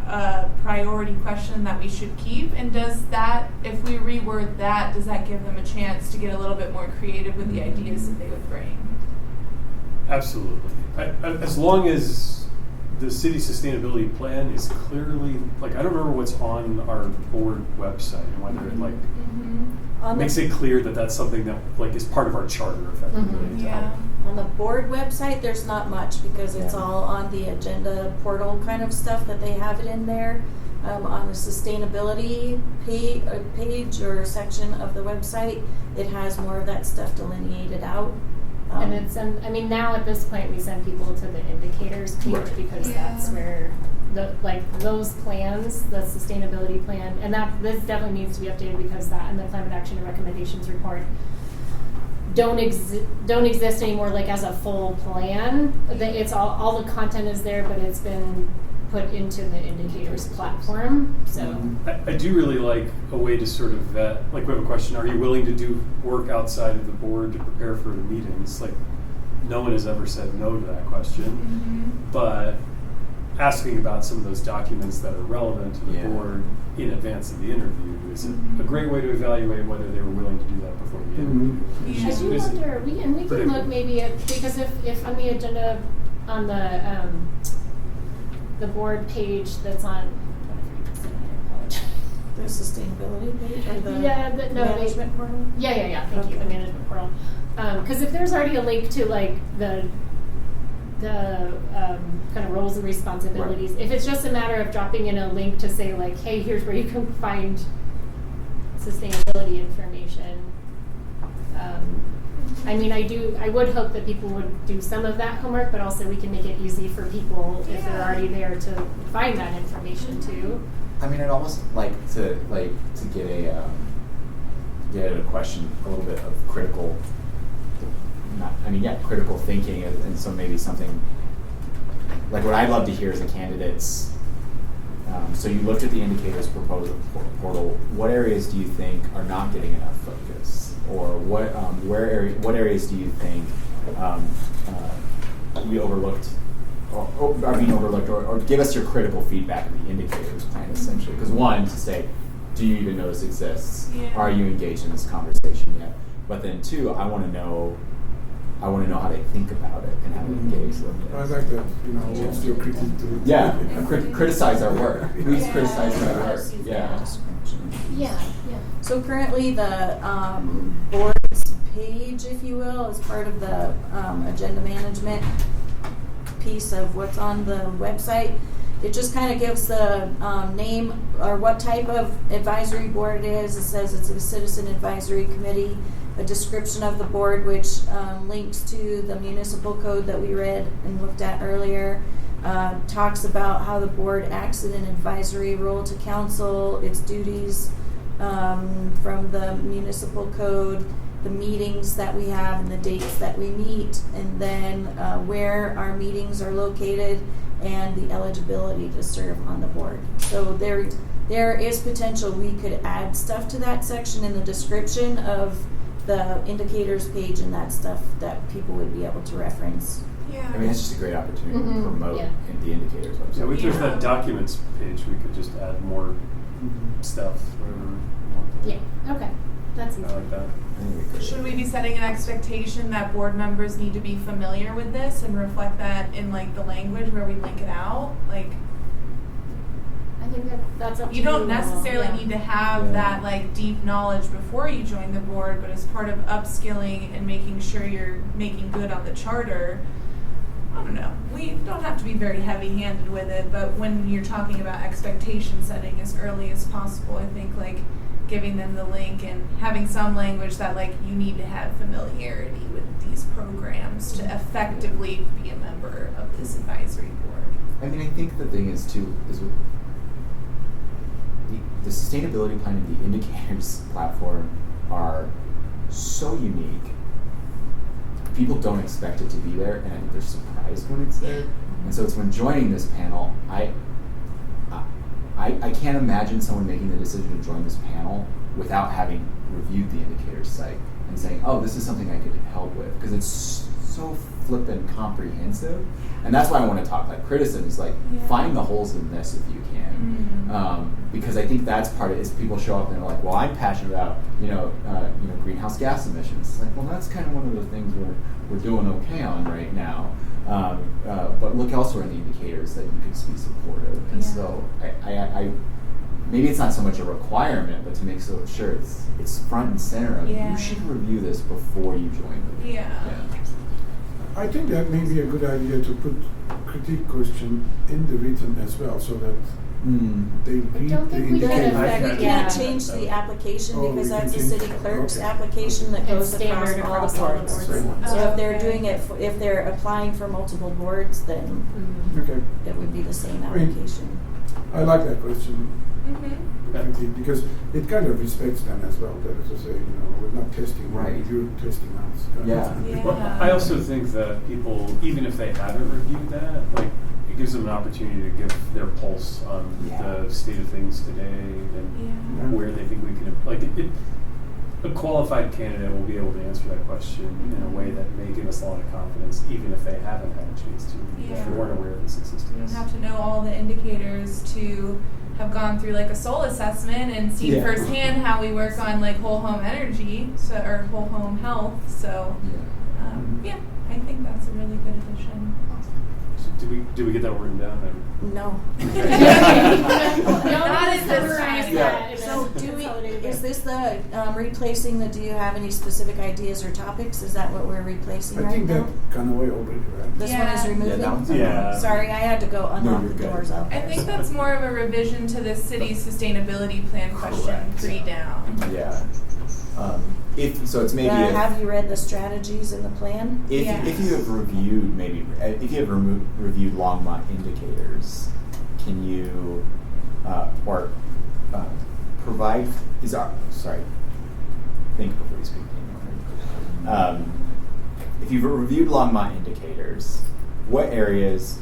a priority question that we should keep. And does that, if we reword that, does that give them a chance to get a little bit more creative with the ideas that they would bring? Absolutely. As long as the city sustainability plan is clearly, like, I don't remember what's on our board website and whether it, like, On makes the, it clear that that's something that, like, is part of our charter effectively. Yeah. on the board website, there's not much because it's Yeah. all on the agenda portal kind of stuff that they have it in there. On the sustainability page or section of the website, it has more of that stuff delineated out. And it's, I mean, now at this point, we send people to the indicators page Right. because Yeah. that's where those plans, the sustainability plan, and this definitely needs to be updated because that and the climate action and recommendations report don't exist anymore, like, as a full plan. It's all the content is there, but it's been put into the indicators platform, so. I do really like a way to sort of vet, like, we have a question, are you willing to do work outside of the board to prepare for the meetings? Like, no one has ever said no to that question, but asking about some of those documents that are relevant to the Yeah. board in advance of the interview is a great way to evaluate whether they were willing to do that before the interview. Yeah. I do wonder, we can Predictable. look maybe at, because if on the agenda, on the board page that's on, I apologize. The sustainability page or the Yeah, no, management portal? Yeah, thank you, the Okay. management portal. Because if there's already a link to, like, the kind of roles and responsibilities. Right. If it's just a matter of dropping in a link to say like, hey, here's where you can find sustainability information. I mean, I would hope that people would do some of that homework, but also we can make it easy for people if they're already there to find that information too. I mean, I'd almost like to get at a question a little bit of critical. Critical thinking, and so maybe something like what I'd love to hear as a candidate's. So you looked at the indicators proposal portal. What areas do you think are not getting enough focus, or what areas do you think we overlooked, or are being overlooked, or give us your critical feedback of the indicators plan essentially? Because one, to say, do you even know this exists? Yeah. Are you engaged in this conversation yet? But then two, I want to know how they think about it and how they engage with it. I like that, what's your critique to it? Yeah, criticize our work. Please criticize our work. Yeah. Yeah. So currently the board's page, if you will, is part of the agenda management piece of what's on the website. It just kind of gives the name or what type of advisory board it is. It says it's a citizen advisory committee, a description of the board, which links to the municipal code that we read and looked at earlier. Talks about how the board acts in an advisory role to council, its duties from the municipal code, the meetings that we have and the dates that we meet, and then where our meetings are located and the eligibility to serve on the board. So there is potential we could add stuff to that section in the description of the indicators page and that stuff that people would be able to reference. Yeah. I mean, it's just a great opportunity Mhm. to promote Yeah. in the indicators website. Yeah, we there's Yeah. that documents page. We could just add more stuff. Whatever we want to. Yeah. Okay. That's easy. I like that. I think we could. Should we be setting an expectation that board members need to be familiar with this and reflect that in like the language where we link it out? Like, I think that's up to you don't necessarily yeah. need to have Yeah. that like deep knowledge before you join the board, but as part of upskilling and making sure you're making good on the charter, I don't know. We don't have to be very heavy-handed with it, but when you're talking about expectation setting as early as possible, I think like giving them the link and having some language that like you need to have familiarity with these programs to effectively be a member of this advisory board. I mean, I think the thing is too is with the sustainability plan and the indicators platform are so unique. People don't expect it to be there, and I think they're surprised when it's there. And so it's when joining this panel, I can't imagine someone making the decision to join this panel without having reviewed the indicators site and saying, oh, this is something I could help with, because it's so flippin' comprehensive. And that's why I want to talk like criticism is like find the holes in this if you can. Because I think that's part of it is people show up and they're like, well, I'm passionate about greenhouse gas emissions. It's like, well, that's kind of one of the things we're doing okay on right now. But look elsewhere in the indicators that you could be supportive. And so I maybe it's not so much a requirement, but to make sure it's front and center of you should review this before you join the I think that may be a good idea to put critique question in the written as well, so that they read don't the think we can indicators. affect- We Yeah. can't change the application Oh, because we can that's the change- city clerk's okay. application that It's goes across standard all across the all the boards. boards. So if they're Okay. doing it, if they're applying for multiple boards, then Okay, it would be the same I mean- application. I like that question. Mm-hmm. Critique, because it kind of respects them as well. That is to say, we're not testing you, Right. you're testing us. Yeah. Well, I also think that people, even if they haven't reviewed that, like it gives them an opportunity to give their pulse on the state of things today and where they think we can a qualified candidate will be able to answer that question in a way that may give us a lot of confidence, even if they haven't had a chance to, if they weren't aware of this existence. You don't have to know all the indicators to have gone through like a soul assessment and seen firsthand how we work on like whole home energy, or whole home health. So I think that's a really good addition. So did we get that written down? No. Not Not at this summarize time. that in So So is this the replacing the, do you have any specific ideas or topics? Is that what we're replacing I right think now? that kind of way already, right? This one is Yeah. removing? that one's Yeah. Sorry, I had to go unlock you're the good. doors out I there. think that's more of a revision to the city sustainability plan question Correct. 3 down. Yeah. If so, it's maybe if, Have you read the strategies in the plan? if you have reviewed reviewed Longmont indicators, can you provide think before you speak. If you've reviewed Longmont indicators, what areas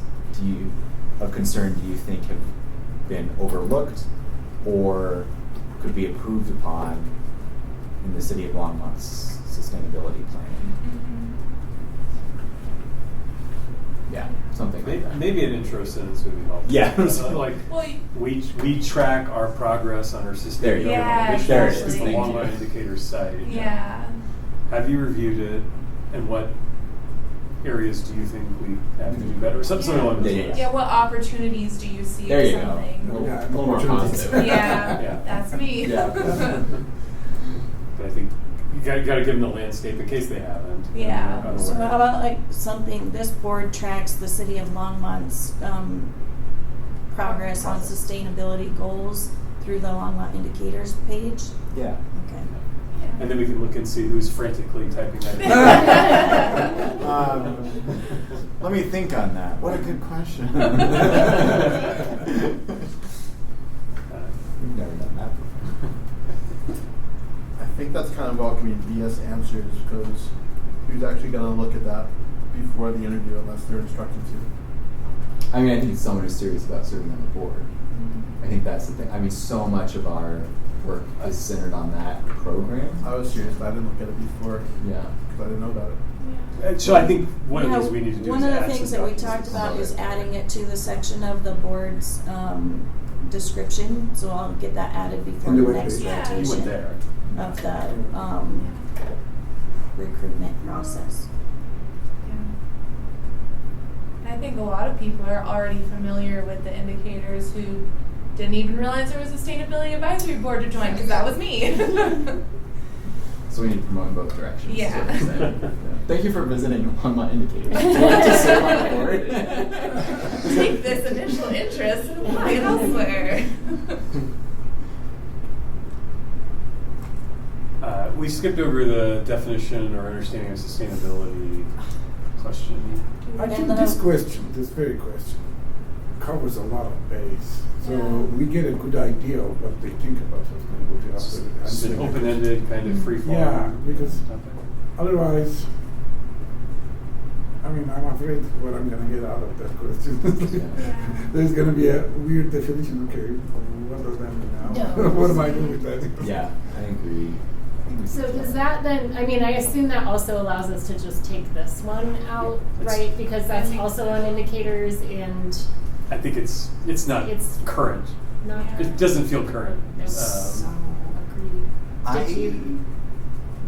of concern do you think have been overlooked or could be improved upon in the city of Longmont's sustainability planning? Yeah, something like that. Maybe an intro sentence would be helpful. Yeah. Like, Well, we track our progress on our There you sustainability go. Yeah, initiatives There it is. through the Thank you. Longmont Indicator site. yeah. Have you reviewed it, and what areas do you think we have to do better? Something along those Yeah. lines. Yeah, what opportunities do you see There or you go. something? A little, Yeah, a little more opportunities. positive. Yeah, Yeah. that's me. Yeah. But I think you got to give them the landscape in case they haven't. Yeah. Or So unaware. how about like something, this board tracks the city of Longmont's progress on sustainability goals through the Longmont indicators page? Yeah. Okay. And then we can look and see who's frantically typing that. Let me think on that. What a good question. We've never done that before. I think that's kind of welcoming BS answers because who's actually going to look at that before the interview unless they're instructed to? I mean, I think it's someone who's serious about serving on the board. I think that's the thing. I mean, so much of our work is centered on that program. I was serious, but I didn't look at it before Yeah. because I didn't know about it. And so I think one of You the know, things we need to do one is of the add things some that we documents. talked about is adding it to the section of the board's description, so I'll get that added before On the the web next page. Yeah. You rotation went there. of the recruitment process. Yeah. I think a lot of people are already familiar with the indicators who didn't even realize there was a sustainability advisory board to join because that was me. So we need to promote in both directions. is Yeah. what I'm saying. Yeah. Thank you for visiting Longmont Indicators. Would you like to serve on the board? Take this initial interest and apply it elsewhere. We skipped over the definition or understanding of sustainability question. I think this question, this very question, covers a lot of base. So Yeah. we get a good idea of what they think about sustainability It's after it's an answering the open-ended kind of free-flowing Yeah, because topic. otherwise, I mean, I'm afraid what I'm going to get out of that question. Yeah. There's going to be a weird definition. Okay, what does that mean now? No. What am I doing with that? Yeah, I agree. So does that then, I mean, I assume that also allows us to just take this one out, It's- right? Because that's think also so. on indicators and I think it's not It's- current. not. Yeah. It doesn't feel current. No. So- Agreed. I Did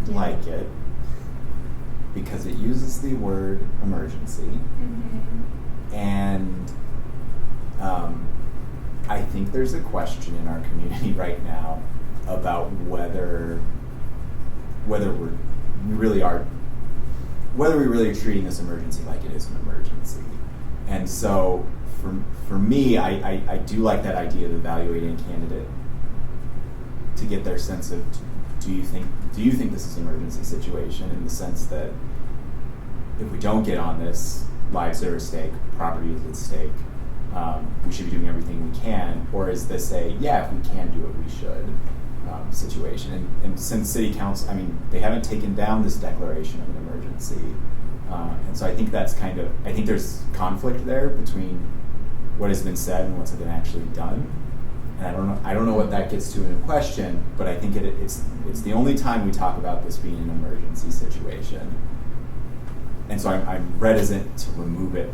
you? like it because it uses the word emergency, and I think there's a question in our community right now about whether we really are treating this emergency like it is an emergency. And so for me, I do like that idea of evaluating a candidate to get their sense of do you think this is an emergency situation, in the sense that if we don't get on this, lives are at stake, property is at stake, we should be doing everything we can, or is this a if we can do it, we should situation? And since City Council, I mean, they haven't taken down this declaration of an emergency, and so I think that's I think there's conflict there between what has been said and what's been actually done. And I don't know what that gets to in a question, but I think it's the only time we talk about this being an emergency situation. And so I'm reticent to remove it.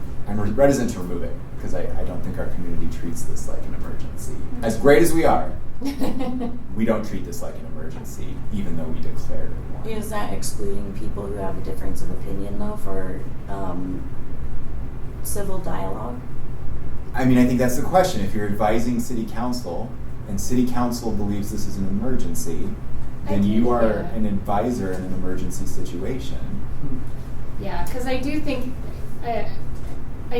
Because I don't think our community treats this like an emergency. As great as we are, we don't treat this like an emergency, even though we declared it one. Is that excluding people who have a difference of opinion though for civil dialogue? I mean, I think that's the question. If you're advising City Council and city council believes this is an emergency, then you are an advisor in an emergency situation. Yeah, because I do think, I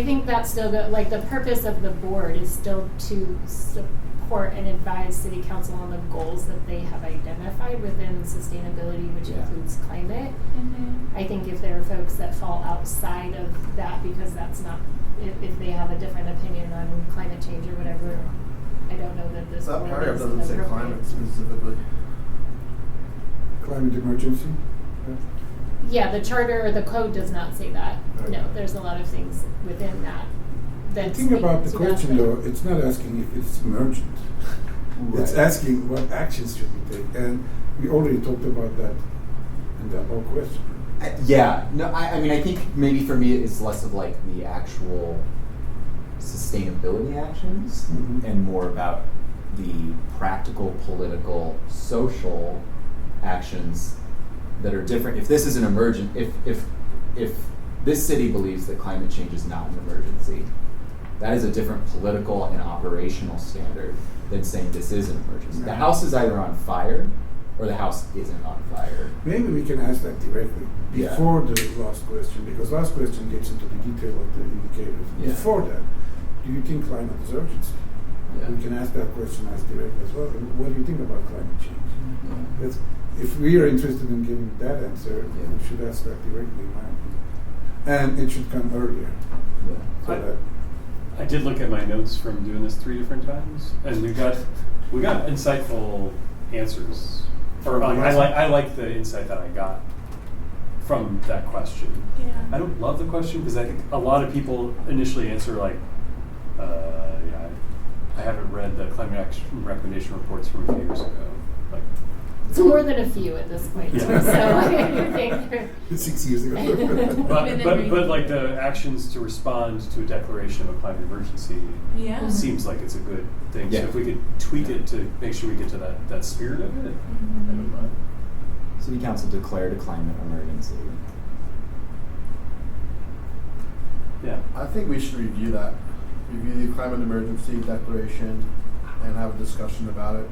think that's still good. Like, the purpose of the board is still to support and advise city council on the goals that they have identified within sustainability, which includes climate. I think if there are folks that fall outside of that because that's not, if they have a different opinion on climate change or whatever, I don't know that this That board paragraph is doesn't say appropriate. climate specifically. Climate emergency? Yeah, the charter or the code does not say that. Right. No, there's a lot of things within that. The That's thing about the to that, question, but- though, it's not asking if it's emergent. It's Right. asking what actions should we take, and we already talked about that in that whole question. Yeah, no, I mean, I think maybe for me it's less of like the actual sustainability actions Mhm. and more about the practical, political, social actions that are different. If this is an emergent, if this city believes that climate change is not an emergency, that is a different political and operational standard than saying this is an emergency. The Yeah. house is either on fire or the house isn't on fire. Maybe we can ask that directly Yeah. before the last question, because last question gets into the detail of the indicators. Yeah. Before that, do you think climate is urgency? Yeah. We can ask that question as direct as well. What do you think about climate change? Yeah. That's, if we are interested in giving that answer, Yeah. we should ask that directly, in my opinion. And it should come earlier. Yeah. So I- that I did look at my notes from doing this 3 different times, and we got insightful answers. Or like, I like the insight that I got from that question. Yeah. I don't love the question because I think a lot of people initially answer like, yeah, I haven't read the climate action recommendation reports from a few years ago. Like, It's more than a few at this point. Yeah. So I think 6 years ago. but like the actions to respond to a declaration of a climate emergency Yeah. seems like it's a good thing. Yeah. So if we could tweak it to make sure we get to that spirit of it, I don't mind. City Council declared a climate emergency. Yeah. I think we should review that. Review the climate emergency declaration and have a discussion about it.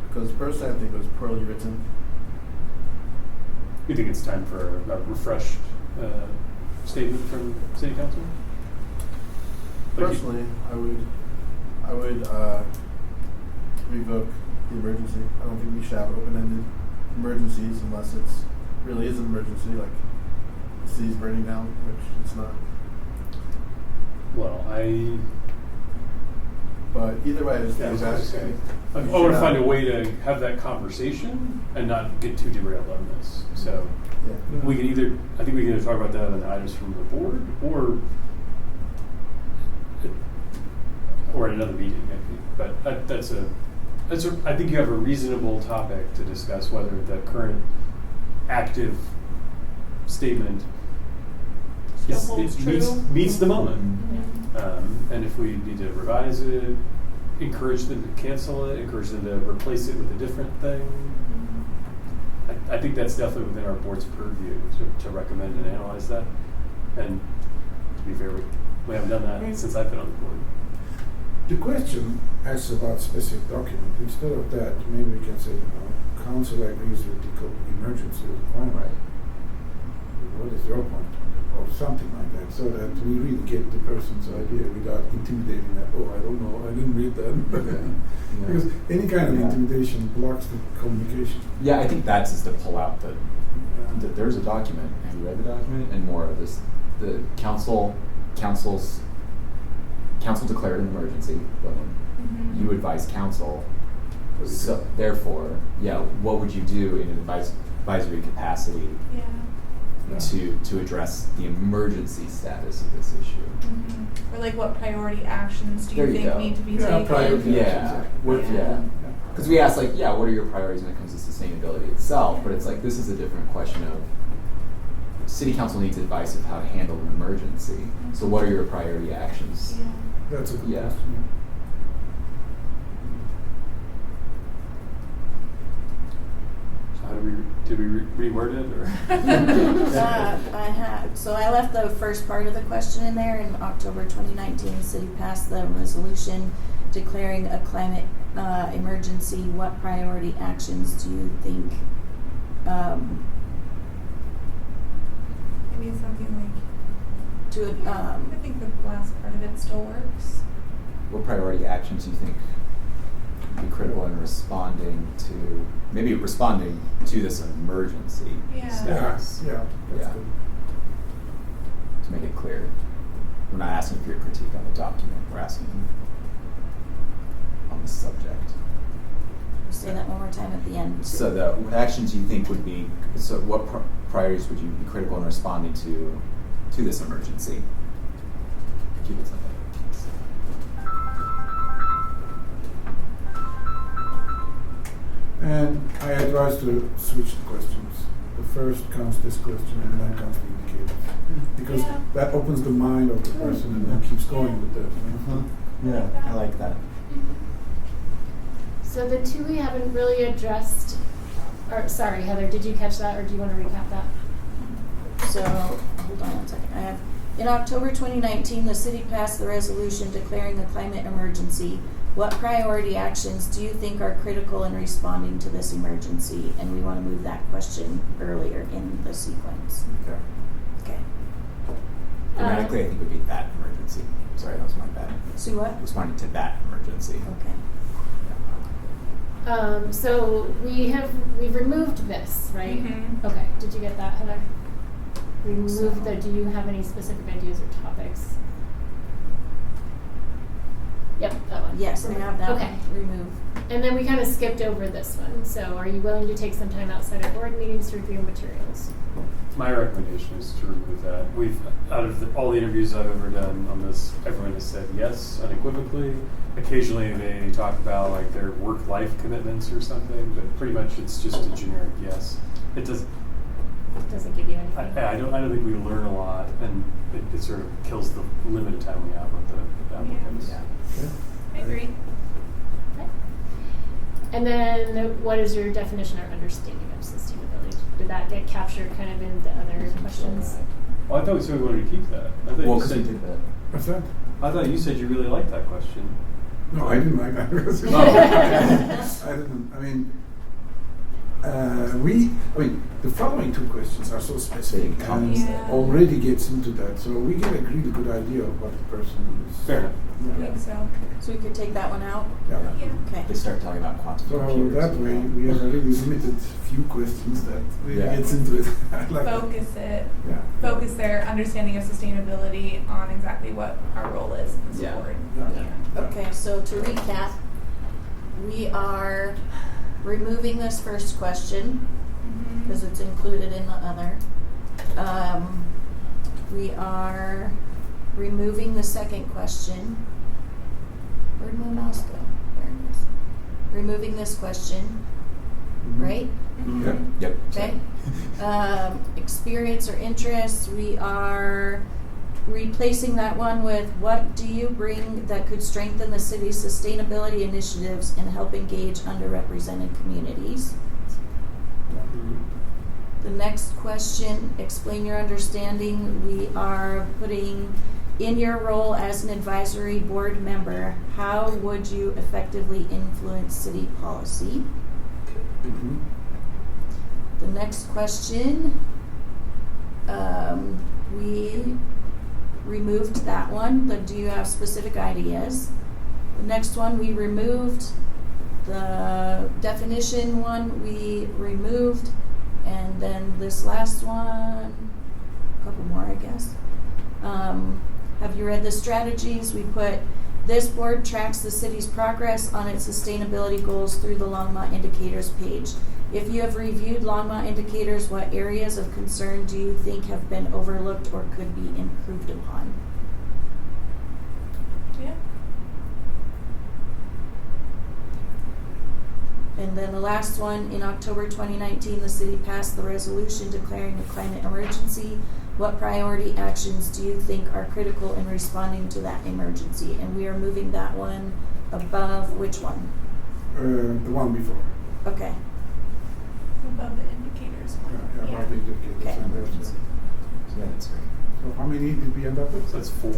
Because personally, I think it was poorly written. You think it's time for a refreshed statement from City Council? Like you- Personally, I would revoke the emergency. I don't think we should have open-ended emergencies unless it's really is an emergency, like the city's burning down, which it's not. Well, But either way, I just Yeah, I think was that's gonna say, I we want should to find a have- way to have that conversation and not get too derailed on this. So Yeah. we can either, I think we can either talk about that on the items from the board or at another meeting, I think. But that's a, I think you have a reasonable topic to discuss whether the current active statement Still holds meets the moment. Mm-hmm. And if we need to revise it, encourage them to cancel it, encourage them to replace it with a different thing. I think that's definitely within our board's purview to recommend and analyze that. And to be fair, we haven't done that since I've been on the board. The question asks about specific document. Instead of that, maybe we can say, council agrees with the emergency of the climate. Right. What is your point on it? Or something like that, so that we really get the person's idea without intimidating that, oh, I don't know, I didn't read that. Yeah. Because any kind of Yeah. intimidation blocks the communication. Yeah, I think that's just to pull out that there's a document. Have you read the document? And more of this, the council declared an emergency. But you advise council. So therefore, yeah, what would you do in an advisory capacity Yeah. to address the emergency status of this issue? Or like what priority actions do you There you think go. need to be Yeah, taken? priority Yeah, actions, yeah. Because we asked, like, yeah, what are your priorities when it comes to sustainability itself? But it's like, this is a different question of city council needs advice of how to handle an emergency. So what are your priority actions? Yeah. That's a good Yeah. question. So how did we reword it or? So I left the first part of the question in there. In October 2019, the city passed the resolution declaring a climate emergency, what priority actions do you think? Maybe it's something like, To I think the last part of it still works. What priority actions do you think would be critical in responding to this emergency Yeah. status? Yeah, that's Yeah. good. To make it clear, we're not asking for your critique on the document. We're asking on the subject. say that one more time at the end. So the actions you think would be, so what priorities would you be critical in responding to this emergency? Keep it simple. And I advise to switch the questions. The first comes this question and then comes the indicators. Because Yeah. that opens the mind of the person and then keeps going with that. Yeah, I like that. So the two we haven't really addressed, or sorry, Heather, did you catch that or do you want to recap that? So, hold on one second. I have, in October 2019, the city passed the resolution declaring a climate emergency. What priority actions do you think are critical in responding to this emergency? And we want to move that question earlier in the sequence. Yeah. Okay. Grammatically, I think it would be that emergency. Sorry, that was my bad. So what? Responding to that emergency. Okay. So we've removed this, right? Mhm. Okay, did you get that, Heather? We removed the, do you have any specific ideas or topics? Yep, that one. Yes, I have that Okay. one removed. And then we kind of skipped over this one. So are you willing to take some time outside of board meetings to review materials? My recommendation is to remove that. Out of all the interviews I've ever done on this, everyone has said yes unequivocally. Occasionally they talk about like their work-life commitments or something, but pretty much it's just a generic yes. It does. Doesn't give you anything. I don't think we learn a lot, and it sort of kills the limited time we have with the applicants. Yeah. I agree. Okay. And then what is your definition or understanding of sustainability? Did that get captured kind of in the other questions? Well, I thought we said we wanted to keep that. I thought Well, you because we said did that. What's that? I thought you said you really liked that question. No, I didn't like that. Because Oh. I didn't. I mean, the following two questions are so specific They and Yeah. already gets into that, so we get a really good idea of what the person is. Fair enough. I Yeah. think so. So we could take that one out? Yeah. Yeah. Okay. They start talking about quantum So computers. that way we have a really limited few questions that really Yeah. gets into it. I like that. Focus Yeah. their understanding of sustainability on exactly what our role is in this Yeah. board. Yeah. Okay, so to recap, we are removing this first question Mhm. because it's included in the other. We are removing the second question. Where'd my mouse go? There it is. Removing this question, Mhm. right? Mhm. Yeah. Yep. Okay. Experience or interests, we are replacing that one with what do you bring that could strengthen the city's sustainability initiatives and help engage underrepresented communities? The next question, explain your understanding. We are putting in your role as an advisory board member, how would you effectively influence city policy? Mhm. The next question, we removed that one, but do you have specific ideas? The next one, we removed. The definition one, we removed. And then this last one, a couple more, I guess. Have you read the strategies? We put, this board tracks the city's progress on its sustainability goals through the Longmont Indicators page. If you have reviewed Longmont Indicators, what areas of concern do you think have been overlooked or could be improved upon? Yeah. And then the last one, in October 2019, the city passed the resolution declaring a climate emergency. What priority actions do you think are critical in responding to that emergency? And we are moving that one above which one? The one before. Okay. Above the indicators one. Yeah, about the indicators. Okay. And there's, So yeah, that's great. so how many did we end up with? So that's 4.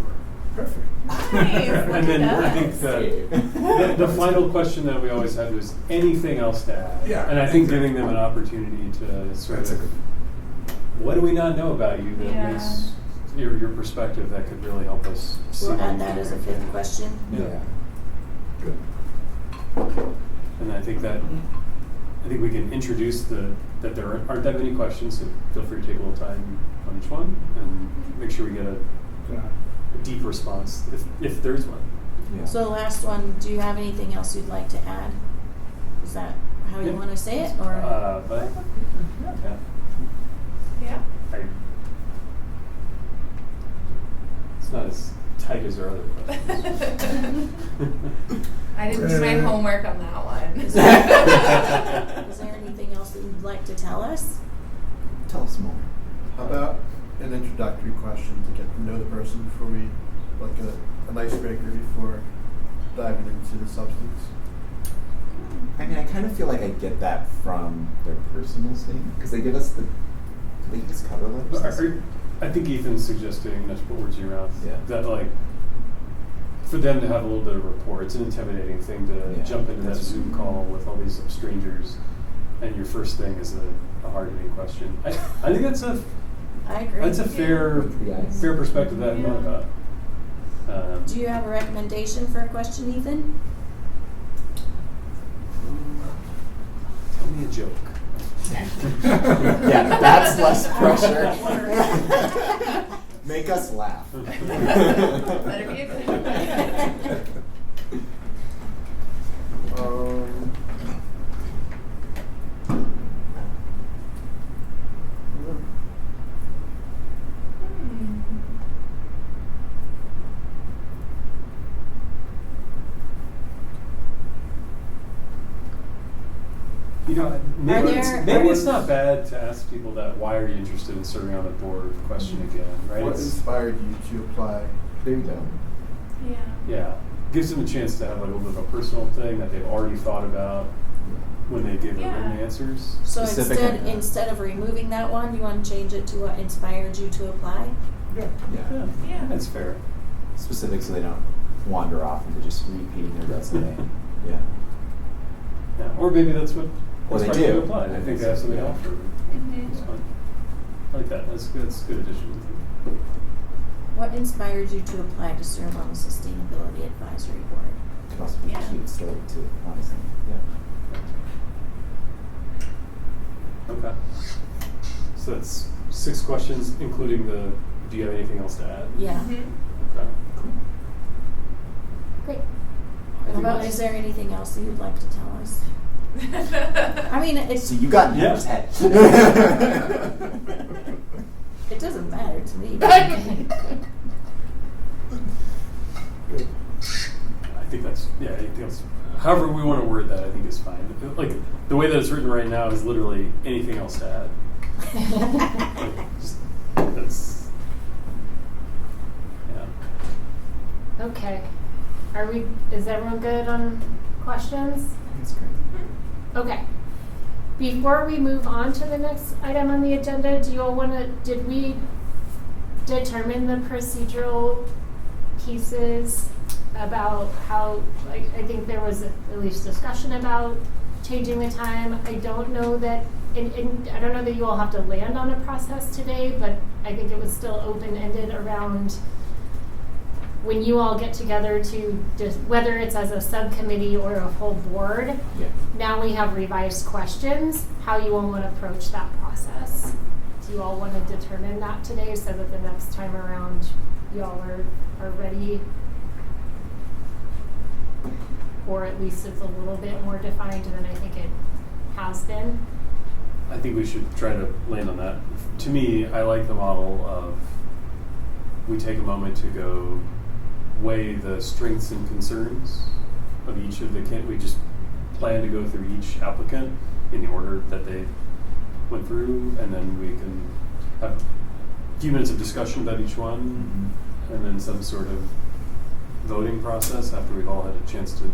Perfect. Nice. And then Look I at think us. the final question that we always had was anything else to add? Yeah, And I think exactly. giving them an opportunity to sort That's a of, good. what do we not know about you that Yeah. makes your perspective that could really help us see We'll what add you that do. as a fifth question. Yeah. Good. And I think we can introduce that there aren't that many questions, so feel free to take a little time on each one and make sure we get a Yeah. deep response if there's one. Yeah. So last one, do you have anything else you'd like to add? Is that how you Yeah. want to say it, or? But yeah, Yeah. it's not as tight as our other questions. I didn't do my homework on that one. Is there anything else that you'd like to tell us? Tell us more. How about an introductory question to get to know the person before we, like an icebreaker before diving into the substance? I mean, I kind of feel like I get that from their personal statement because they give us cover letters. I think Ethan's suggesting, not to put words in your mouth, Yeah. that like for them to have a little bit of rapport, it's an intimidating thing to Yeah, jump into that that's- Zoom call with all these strangers, and your first thing is a hard-hitting question. I think that's a I agree. fair Yeah. fair perspective that I've known about. Do you have a recommendation for a question, Ethan? Tell me a joke. Yeah, that's less pressure. Make us laugh. Better be a good one. You know, maybe there- it's not bad to ask people that. Why are you interested in serving on the board? Question again, right? What It's- inspired you to apply? There you go. Yeah. Yeah, gives them a chance to have like a little bit of a personal thing that they've already thought about when they give their Yeah. written answers. So Specific instead of removing that one, you want to change it to what inspired you to apply? Yeah. Yeah. Yeah. That's fair. Specific so they don't wander off into just repeating their resume. Yeah. Yeah, or maybe that's what Or they inspired you do. to apply. They think they have something to Yeah. offer. Mhm. It's fun. I like that. That's good. That's a good addition. What inspired you to apply to serve on the Sustainability Advisory Board? Could also be Yeah. a cute story too, honestly. Yeah. Okay. So that's 6 questions, including the. Do you have anything else to add? Yeah. Mhm. Okay. Great. I How think about, that's- is there anything else that you'd like to tell us? I mean, it's, So you got Yeah. Never's head. it doesn't matter to me. Good. I think that's anything else. However we want to word that, I think is fine. Like the way that it's written right now is literally anything else to add. Like, just, that's yeah. Okay. Is everyone good on questions? That's great. Okay. Before we move on to the next item on the agenda, do you all did we determine the procedural pieces about how, I think there was at least discussion about changing the time. I don't know that, and I don't know that you all have to land on a process today, but I think it was still open-ended around when you all get together to just, whether it's as a subcommittee or a whole board, Yeah. now we have revised questions, how you all want to approach that process. Do you all want to determine that today so that the next time around you all are ready? Or at least it's a little bit more defined than I think it has been. I think we should try to land on that. To me, I like the model of we take a moment to go weigh the strengths and concerns of each of the we just plan to go through each applicant in the order that they went through, and then we can have a few minutes of discussion about each one, and then some sort of voting process after we've all had a chance to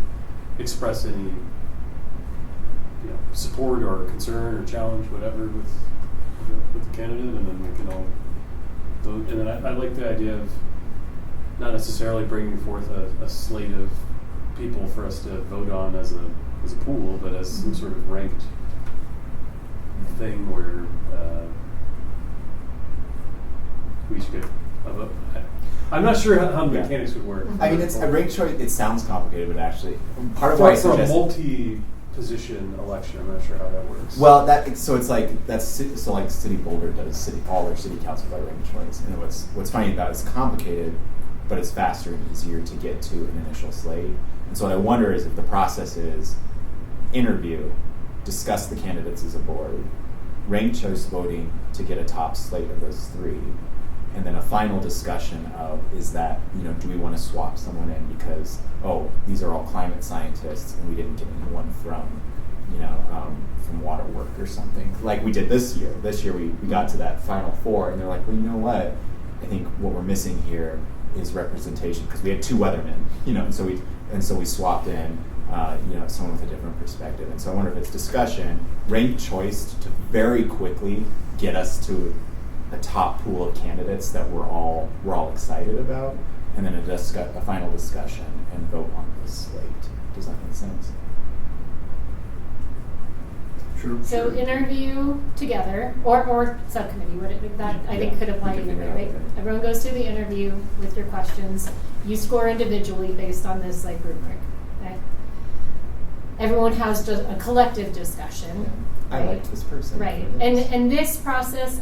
express any support or concern or challenge, whatever, with the candidate, and then we can all vote. And then I like the idea of not necessarily bringing forth a slate of people for us to vote on as a pool, but as some sort of ranked thing where we should get a vote. I'm not sure how the mechanics would work. I mean, it's a ranked choice. It sounds complicated, but actually, part of why I for a suggest multi-position election, I'm not sure how that works. well, so it's like that's so like City Boulder does all their city council by ranked choice, and what's funny about it is complicated, but it's faster and easier to get to an initial slate. And so what I wonder is if the process is interview, discuss the candidates as a board, ranked choice voting to get a top slate of those three, and then a final discussion of is that, do we want to swap someone in because, these are all climate scientists and we didn't get anyone from, from water work or something, like we did this year. This year we got to that final four and they're like, well, you know what? I think what we're missing here is representation because we had two weathermen, and so we swapped in, someone with a different perspective. And so I wonder if it's discussion, ranked choice to very quickly get us to a top pool of candidates that we're all excited about, and then a final discussion and vote on this slate. Does that make sense? Sure. So interview together, or subcommittee, I think could apply We can either figure way, it out right? there. Everyone goes to the interview with your questions. You score individually based on this rubric. Okay? Everyone has just a collective discussion. I right? like this person. Right, and this process,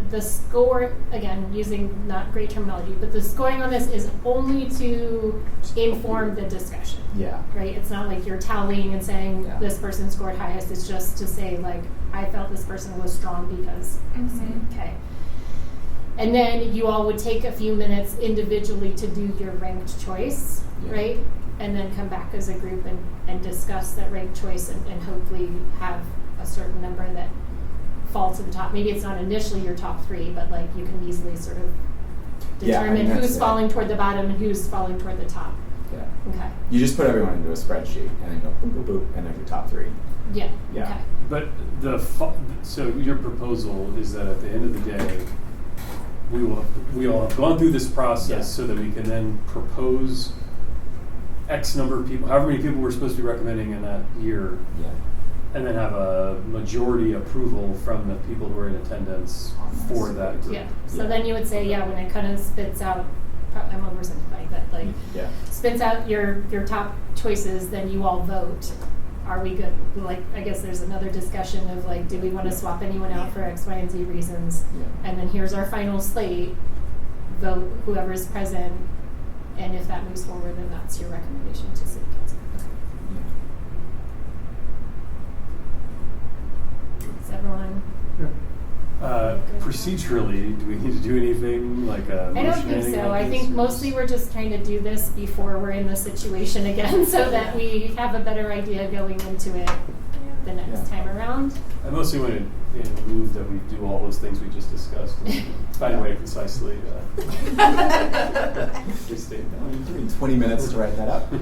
the score, again, using not great terminology, but the scoring on this is only to inform the discussion. Yeah. Right, it's not like you're tallying and saying Yeah. this person scored highest. It's just to say like I felt this person was strong because okay. And then you all would take a few minutes individually to do your ranked choice, Yeah. right? And then come back as a group and discuss that ranked choice and hopefully have a certain number that fall to the top. Maybe it's not initially your top three, but like you can easily sort of determine that's who's it. falling toward the bottom and who's falling toward the top. Yeah. Okay. You just put everyone into a spreadsheet and then go boop, boop, boop, and there's your top three. Yeah. Yeah. Okay. But so your proposal is that at the end of the day, we all have gone through this process Yeah. so that we can then propose X number of people, however many people we're supposed to be recommending in that year, Yeah. and then have a majority approval from the people who are in attendance for that group. Yeah. So Yeah. then you would say, when it kind of spits out, I'm oversimplifying, but like Yeah. spits out your top choices, then you all vote. Are we good? Like, I guess there's another discussion of like, do we want to swap anyone out for X, Y, and Z reasons? Yeah. And then here's our final slate. Vote whoever's present, and if that moves forward, then that's your recommendation to City Council. Okay. Is everyone? Procedurally, do we need to do anything like a I don't motion or think anything so. like I this, think or mostly we're just trying to do this before we're in the situation again, so that we have a better idea going into it the next Yeah. time around. I mostly want to move that we do all those things we just discussed and find a way to concisely restate that. Give me 20 minutes to write that up.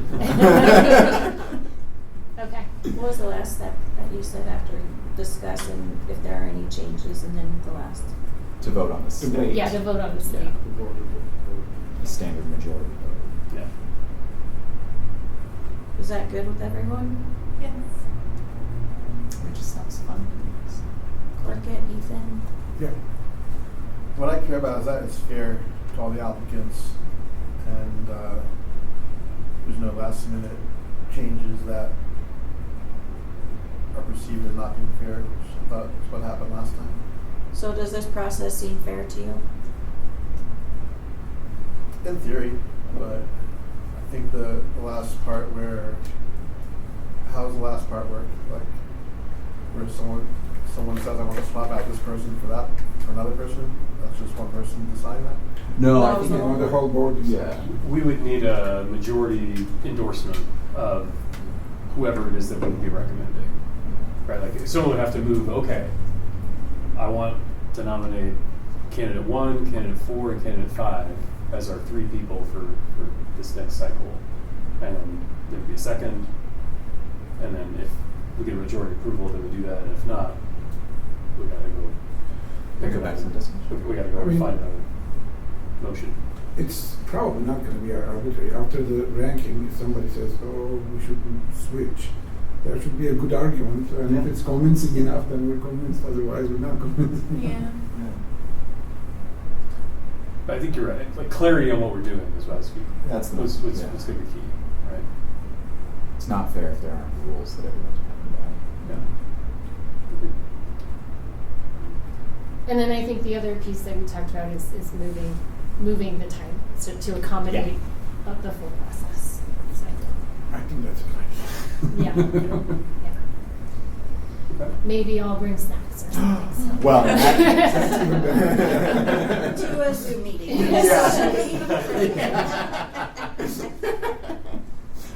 Okay. What was the last step that you said after discussing if there are any changes, and then the last? To vote on the slate. Yeah, to vote on the slate. A standard majority vote. Yeah. Is that good with everyone? Yes. It just sounds fun. Clerk it, Ethan? Yeah. What I care about is that it's fair to all the applicants, and there's no last minute changes that are perceived as not being fair, which I thought was what happened last time. So does this process seem fair to you? In theory, but I think the last part how does the last part work? Like, where someone says, I want to swap out this person for another person, that's just one person deciding that? No, I I think think it- No, the whole board is. Yeah. We would need a majority endorsement of whoever it is that we would be recommending. Right, like someone would have to move, okay, I want to nominate candidate 1, candidate 4, and candidate 5 as our 3 people for this next cycle. And then there'd be a second, and then if we get a majority approval, then we do that, and if not, we gotta go Go back to the discussion. We gotta go I mean- and find a motion. it's probably not going to be arbitrary. After the ranking, if somebody says, "Oh, we should switch," there should be a good argument, and if it's convincing enough, then we're convinced. Otherwise, we're not convinced. Yeah. But I think you're right. Like clarity on what we're doing is what's That's the what's yeah. going to be key, right? It's not fair if there aren't rules that everyone's bound by. Yeah. And then I think the other piece that we talked about is moving the time to accommodate the full process. So, I think that's a yeah. Yeah. Okay. Maybe I'll bring snacks or something. So. Well, in that To a Zoom meeting.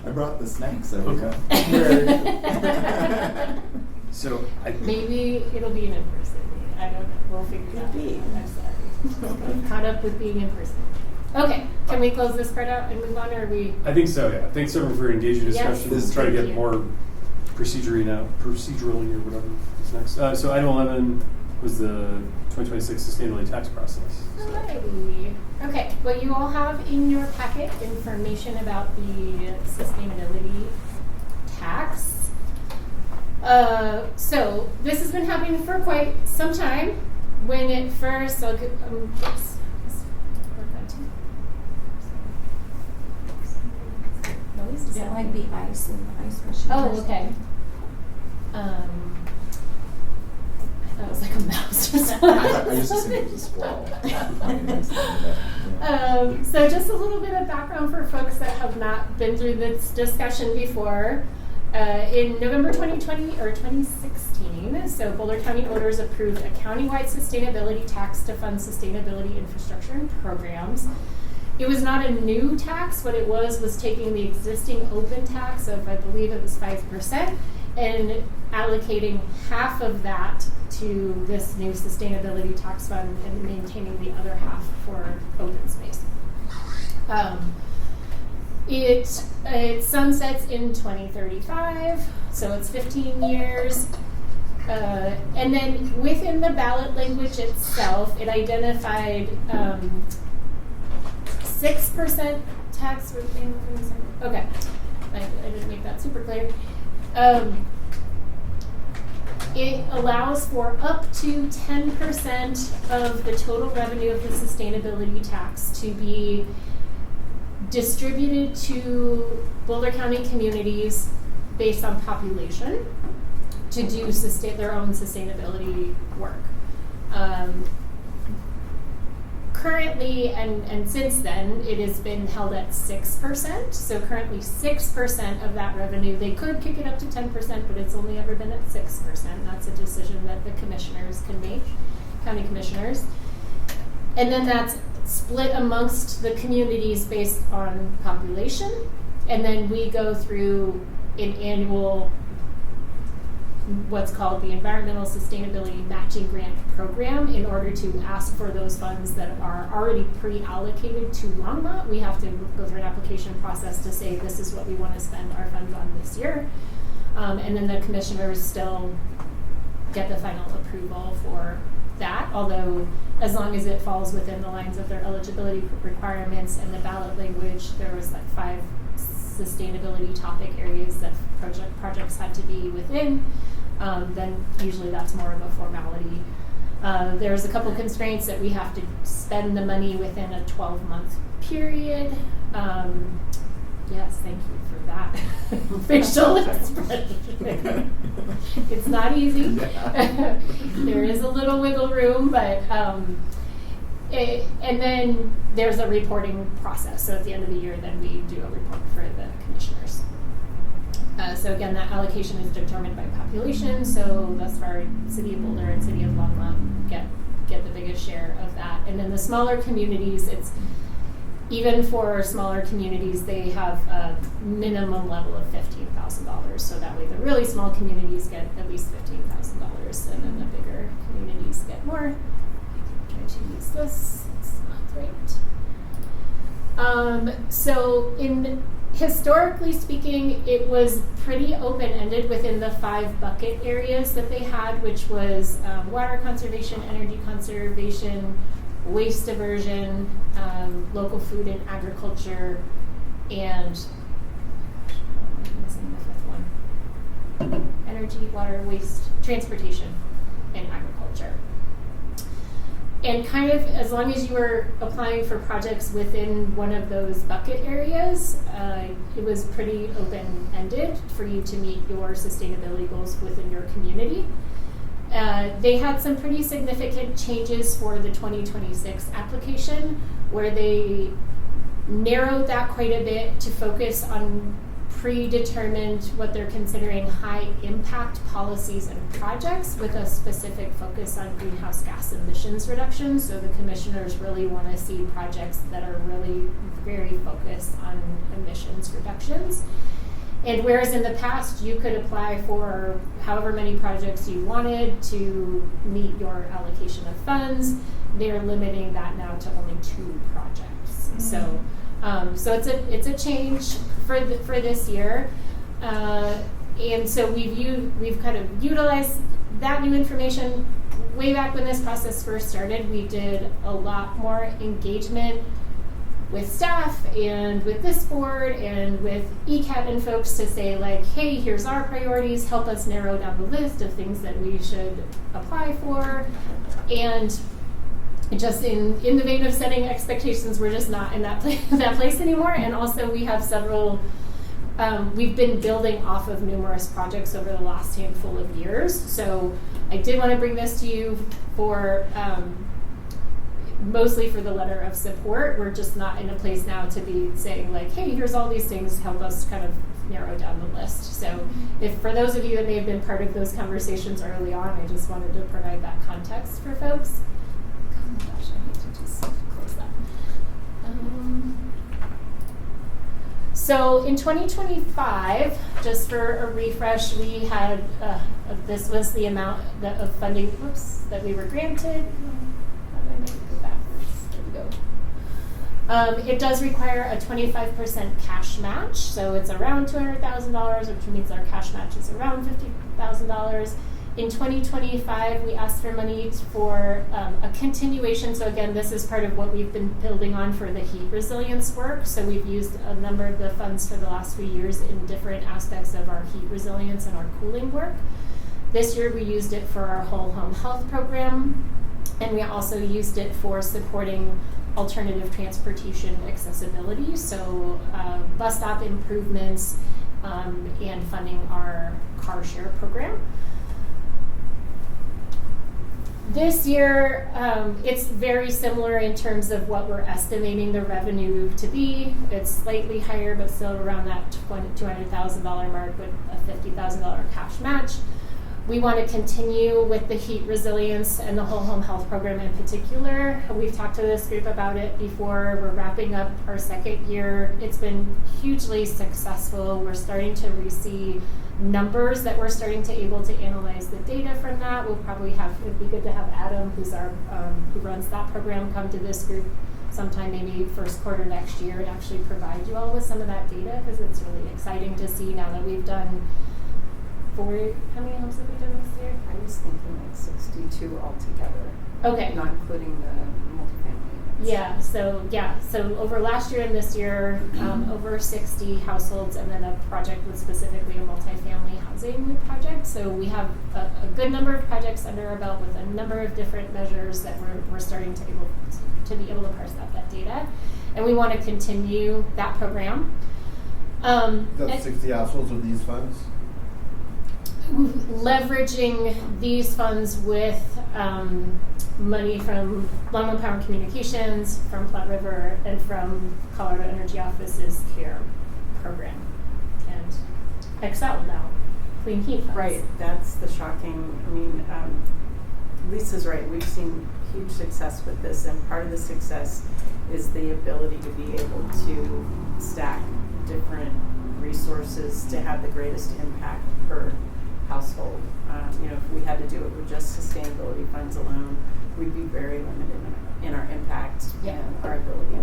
I brought the snacks, so Okay. okay. So Maybe it'll be an in-person. I don't know. We'll figure it out. Could be. I'm sorry. Caught up with being in person. Okay, can we close this part out and move on, or are we? I think so. Yeah. Thanks everyone for engaging Yes. discussion. We'll try to Thank get you. more procedurally or whatever is next. So item 11 was the 2026 sustainability tax process. So, Alrighty. Okay, well, you all have in your packet information about the sustainability tax. So this has been happening for quite some time. When it first, so oops, noise. It might be ice in the ice machine. Oh, okay. I thought it was like a mouse or something. I just assumed it was a squirrel. Yeah. So just a little bit of background for folks that have not been through this discussion before. In November 2020 or 2016, so Boulder County voters approved a countywide sustainability tax to fund sustainability infrastructure and programs. It was not a new tax. What it was taking the existing open tax of, I believe it was 5%, and allocating half of that to this new sustainability tax fund and maintaining the other half for open space. It sunsets in 2035, so it's 15 years. And then within the ballot language itself, it identified 6% tax. Okay, I didn't make that super clear. It allows for up to 10% of the total revenue of the sustainability tax to be distributed to Boulder County communities based on population to do their own sustainability work. Currently, and since then, it has been held at 6%. So currently 6% of that revenue, they could kick it up to 10%, but it's only ever been at 6%. That's a decision that the commissioners can make, county commissioners. And then that's split amongst the communities based on population. And then we go through an annual, what's called the Environmental Sustainability Matching Grant Program. In order to ask for those funds that are already pre-allocated to Longmont, we have to go through an application process to say this is what we want to spend our funds on this year. And then the commissioners still get the final approval for that, although as long as it falls within the lines of their eligibility requirements and the ballot language, there was like 5 sustainability topic areas that projects had to be within, then usually that's more of a formality. There's a couple constraints that we have to spend the money within a 12-month period. Yes, thank you for that facial expression. It's not easy. Yeah. There is a little wiggle room, but and then there's a reporting process. So at the end of the year, then we do a report for the commissioners. So again, that allocation is determined by population. So thus far, City of Boulder and City of Longmont get the biggest share of that. And then the smaller communities, it's even for smaller communities, they have a minimum level of $15,000. So that way, the really small communities get at least $15,000, and then the bigger communities get more. I'm trying to use this. It's not right. So historically speaking, it was pretty open-ended within the 5 bucket areas that they had, which was water conservation, energy conservation, waste diversion, local food and agriculture, and I'm missing the fifth one. Energy, water, waste, transportation, and agriculture. And kind of as long as you were applying for projects within one of those bucket areas, it was pretty open-ended for you to meet your sustainability goals within your community. They had some pretty significant changes for the 2026 application, where they narrowed that quite a bit to focus on predetermined, what they're considering high impact policies and projects with a specific focus on greenhouse gas emissions reduction. So the commissioners really want to see projects that are really very focused on emissions reductions. And whereas in the past you could apply for however many projects you wanted to meet your allocation of funds, they're limiting that now to only 2 projects. Mm-hmm. So it's a change for this year, and so we've kind of utilized that new information. Way back when this process first started, we did a lot more engagement with staff and with this board and with ECAT and folks to say, like, hey, here's our priorities, help us narrow down the list of things that we should apply for. And just in the vein of setting expectations, we're just not in that place anymore. And also we have several, we've been building off of numerous projects over the last handful of years. So I did want to bring this to you for, mostly for the letter of support. We're just not in a place now to be saying, like, hey, here's all these things, help us kind of narrow down the list. So if for those of you that may have been part of those conversations early on, I just wanted to provide that context for folks. Oh gosh, I need to just close that. So in 2025, just for a refresh, we had, this was the amount of funding, that we were granted. How did I make it go backwards? There we go. It does require a 25% cash match, so it's around $200,000, which means our cash match is around $50,000. In 2025, we asked for money for a continuation. So again, this is part of what we've been building on for the heat resilience work. So we've used a number of the funds for the last few years in different aspects of our heat resilience and our cooling work. This year, we used it for our whole home health program, and we also used it for supporting alternative transportation accessibility. So bus stop improvements and funding our car share program. This year, it's very similar in terms of what we're estimating the revenue to be. It's slightly higher, but still around that $200,000 mark with a $50,000 cash match. We want to continue with the heat resilience and the whole home health program in particular. We've talked to this group about it before. We're wrapping up our second year. It's been hugely successful. We're starting to receive numbers that we're starting to able to analyze the data from that. We'll probably it'd be good to have Adam, who's our who runs that program, come to this group sometime maybe first quarter next year and actually provide you all with some of that data, because it's really exciting to see now that we've done how many homes have we done this year? I was thinking like 62 altogether. Okay. Not including the multifamily units. So over last year and this year, over 60 households, and then a project was specifically a multifamily housing project. So we have a good number of projects under our belt with a number of different measures that we're starting to be able to parse out that data. And we want to continue that program. That's 60 households with these funds? Leveraging these funds with money from Longmont Power and Communications, from Platte River, and from Colorado Energy Office's CARE program, and Excel now, clean heat funds. Right, that's the shocking, Lisa's right, we've seen huge success with this, and part of the success is the ability to be able to stack different resources to have the greatest impact per household. If we had to do it with just sustainability funds alone, we'd be very limited in our impact and our ability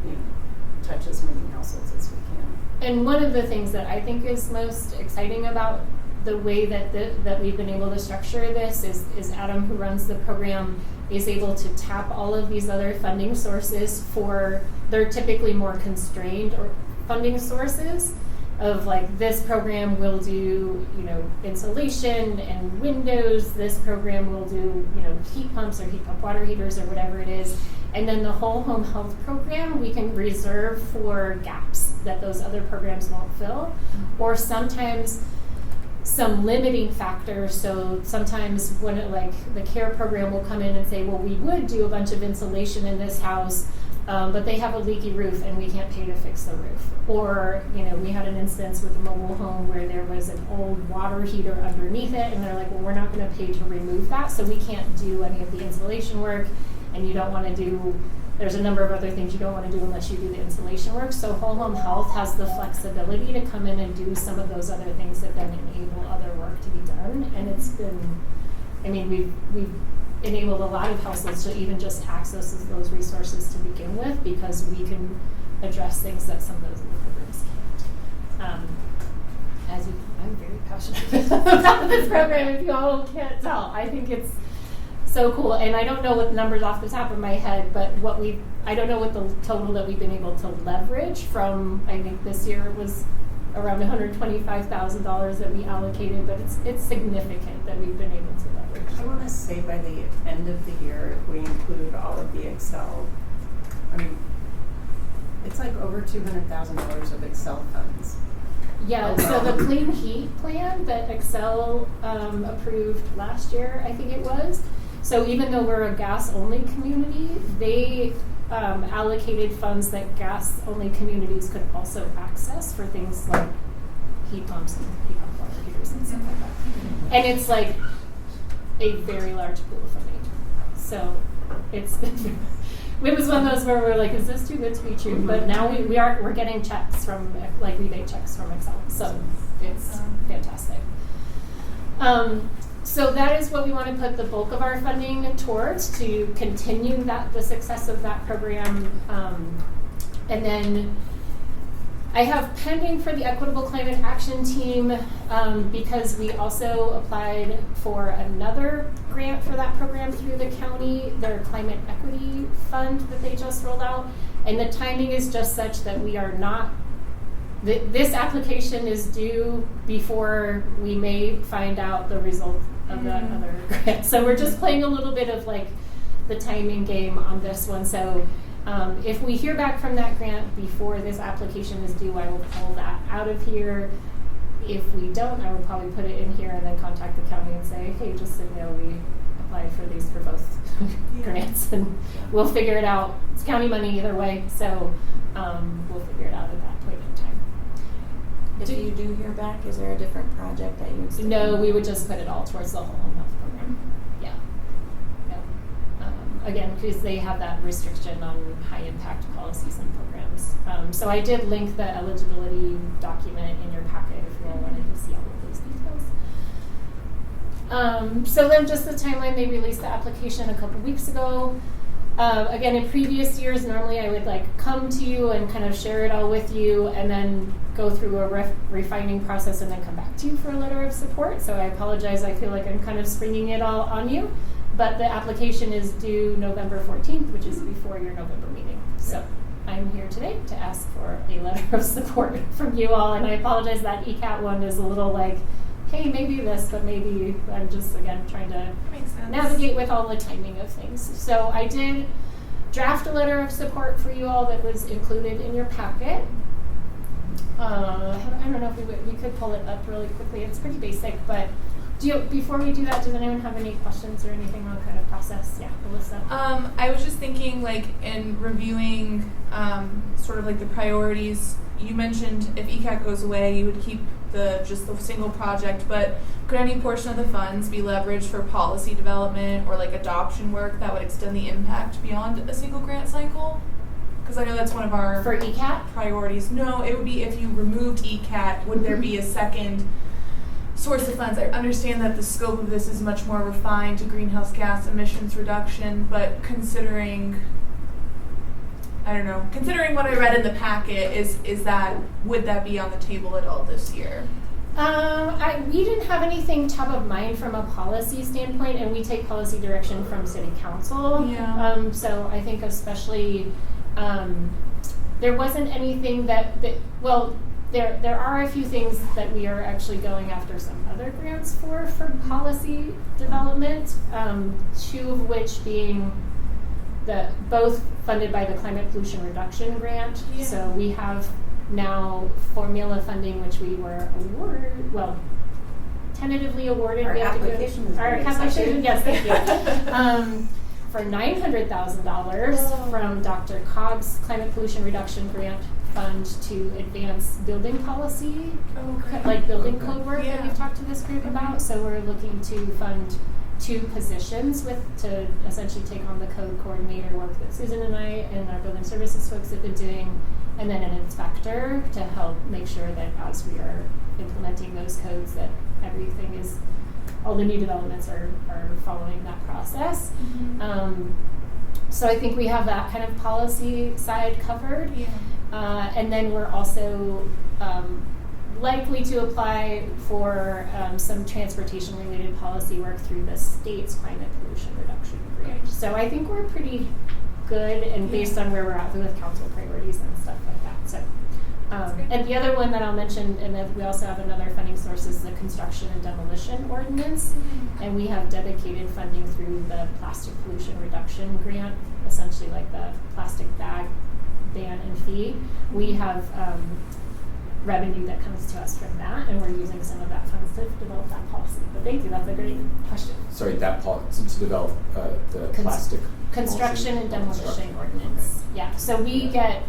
to touch as many households as we can. And one of the things that I think is most exciting about the way that we've been able to structure this is Adam, who runs the program, is able to tap all of these other funding sources for, they're typically more constrained or funding sources of like, this program will do, you know, insulation and windows, this program will do, you know, heat pumps or heat pump water heaters or whatever it is. And then the whole home health program, we can reserve for gaps that those other programs won't fill, or sometimes some limiting factors. So sometimes when it, like the care program will come in and say, well, we would do a bunch of insulation in this house, but they have a leaky roof and we can't pay to fix the roof. Or, you know, we had an instance with a mobile home where there was an old water heater underneath it, and they're like, well, we're not going to pay to remove that, so we can't do any of the insulation work, and you don't want to do, there's a number of other things you don't want to do unless you do the insulation work. So Whole Home Health has the flexibility to come in and do some of those other things that then enable other work to be done. And it's been, I mean, we've enabled a lot of households to even just access those resources to begin with, because we can address things that some of those other programs can't. I'm very passionate about this program, if you all can't tell. I think it's so cool, and I don't know what the numbers off the top of my head, but I don't know what the total that we've been able to leverage from, I think this year it was around $125,000 that we allocated, but it's significant that we've been able to leverage. I want to say by the end of the year, if we include all of the Excel, I mean, it's like over $200,000 of Excel funds. Yeah, so the clean heat plan that Excel approved last year, I think it was. So even though we're a gas-only community, they allocated funds that gas-only communities could also access for things like heat pumps and heat pump water heaters and stuff like that. And it's like a very large pool of funding. So it's been, it was one of those where we're like, is this too good to be true? But now we're getting checks from, like rebate checks from Excel. So it's fantastic. So that is what we want to put the bulk of our funding towards, to continue the success of that program. And then I have pending for the Equitable Climate Action Team, because we also applied for another grant for that program through the county, their Climate Equity Fund that they just rolled out. And the timing is just such that we are not, this application is due before we may find out the result of that other grant. So we're just playing a little bit of like the timing game on this one. So if we hear back from that grant before this application is due, I will pull that out of here. If we don't, I will probably put it in here and then contact the county and say, hey, just so you know, we applied for these for both grants, and we'll figure it out. It's county money either way, so we'll figure it out at that point in time. If you do hear back, is there a different project that you would stick No, in? we would just put it all towards the whole home health program. Yeah. Again, because they have that restriction on high impact policies and programs. So I did link the eligibility document in your packet if you all wanted to see all of those details. So then just the timeline, they released the application a couple weeks ago. Again, in previous years, normally I would like come to you and kind of share it all with you and then go through a refining process and then come back to you for a letter of support. So I apologize, I feel like I'm kind of springing it all on you. But the application is due November 14th, which is before your November meeting. So I'm here today to ask for a letter of support from you all. And I apologize, that ECAT one is a little like, hey, maybe this, but maybe I'm just, again, trying to navigate with all the timing of things. So I did draft a letter of support for you all that was included in your packet. I don't know if we could pull it up really quickly. It's pretty basic, but before we do that, does anyone have any questions or anything on kind of process? Yeah, Alyssa. I was just thinking, like, in reviewing sort of like the priorities, you mentioned if ECAT goes away, you would keep just the single project, but could any portion of the funds be leveraged for policy development or like adoption work that would extend the impact beyond a single grant cycle? Because I know that's one of our for ECAT priorities. No, it would be if you removed ECAT, would there be a second source of funds? I understand that the scope of this is much more refined to greenhouse gas emissions reduction, but considering what I read in the packet, would that be on the table at all this year? We didn't have anything top of mind from a policy standpoint, and we take policy direction from City Council. Yeah. So I think especially, there wasn't anything well, there are a few things that we are actually going after some other grants for policy development, two of which being both funded by the Climate Pollution Reduction Grant. Yeah. So we have now formula funding, which we were tentatively awarded. Our We have to go- application is Our very application, exciting. yes, thank you. For $900,000 Whoa. from Dr. Cogg's Climate Pollution Reduction Grant Fund to advance building policy, Okay. like building Okay. code work that Yeah. we've talked to this group about. So we're looking to fund 2 positions to essentially take on the code coordinator work that Susan and I and our building services folks have been doing, and then an inspector to help make sure that as we are implementing those codes that everything is, all the new developments are following that process. So I think we have that kind of policy side covered. Yeah. And then we're also likely to apply for some transportation-related policy work through the state's climate pollution reduction grant. So I think we're pretty good, and based on where we're at with council priorities and stuff like that. So, and the other one that I'll mention, and then we also have another funding source, is the construction and demolition ordinance, and we have dedicated funding through the plastic pollution reduction grant, essentially like the plastic bag ban and fee. We have revenue that comes to us from that, and we're using some of that funds to develop that policy. But thank you, that's a great question. Sorry, that policy to develop the plastic Construction and demolition Construction. ordinance. Okay. Yeah, so we get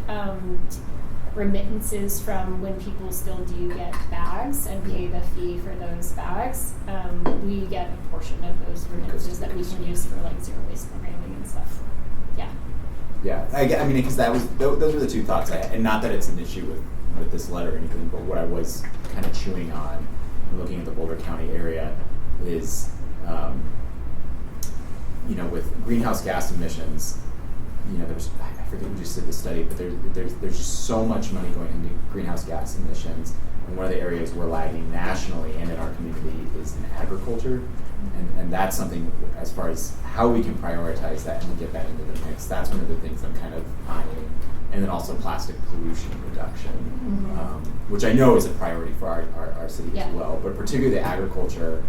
remittances from when people still do get bags and pay the fee for those bags. We get a portion of those remittances that we can use for like zero waste programming and stuff. Yeah. Yeah, I mean, because those were the 2 thoughts I had, and not that it's an issue with this letter or anything, but what I was kind of chewing on and looking at the Boulder County area is, with greenhouse gas emissions, there's, I forget who just did the study, but there's just so much money going into greenhouse gas emissions, and one of the areas we're lagging nationally and in our community is in agriculture, and that's something as far as how we can prioritize that and get that into the mix. That's one of the things I'm kind of eyeing. And then also plastic pollution reduction, which I know is a priority for our city Yeah. as well, but particularly the agriculture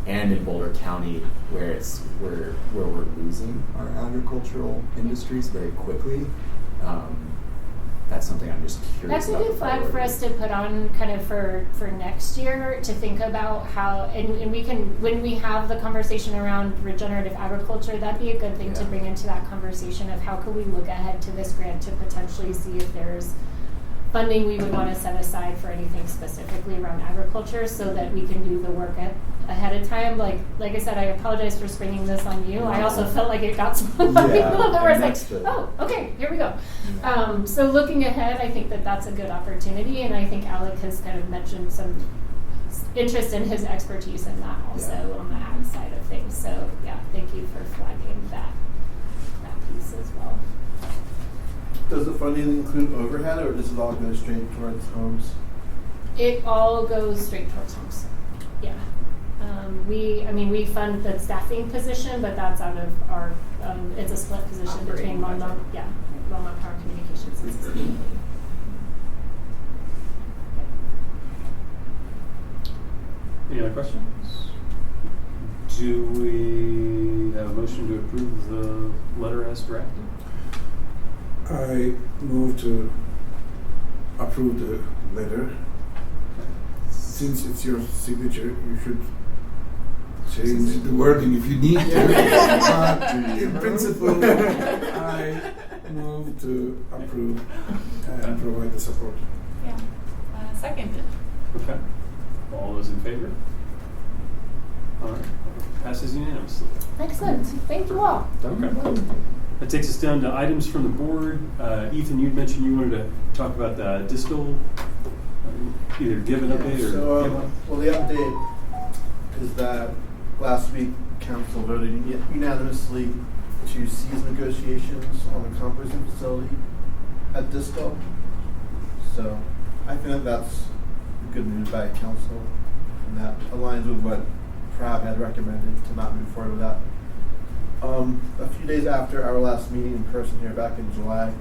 and in Boulder County where we're losing our agricultural industries very quickly. That's something I'm just curious That's a about. good flag for us to put on kind of for next year, to think about how, and we can, when we have the conversation around regenerative agriculture, that'd be a good thing to Yeah. bring into that conversation of how could we look ahead to this grant to potentially see if there's funding we would want to set aside for anything specifically around agriculture, so that we can do the work ahead of time. Like I said, I apologize for springing this on you. I also felt like it got sprung on me a little bit, where it's like, oh, okay, here we go. So looking ahead, I think that that's a good opportunity, and I think Alec has kind of mentioned some interest in his expertise in that also on the ag side of things. So yeah, thank you for flagging that piece as well. Does the funding include overhead, or does it all go straight towards homes? It all goes straight towards homes. Yeah. We fund the staffing position, but that's out of our, it's a split position between Longmont Power Communications and Sustainability. Any other questions? Do we have a motion to approve the letter as drafted? I move to approve the letter. Since it's your signature, you should change the wording if you need to. But in principle, I move to approve and provide the support. Yeah. Seconded. Okay. All those in favor? All right. Passes unanimously. Excellent. Thank you all. Okay. That takes us down to items from the board. Ethan, you'd mentioned you wanted to talk about the distal, either give an update or give one. Well, the update is that last week council voted unanimously to cease negotiations on the composting facility at Distal. So I think that's a good news by council, and that aligns with what PRAB had recommended to not move forward with that. A few days after our last meeting in person here back in July,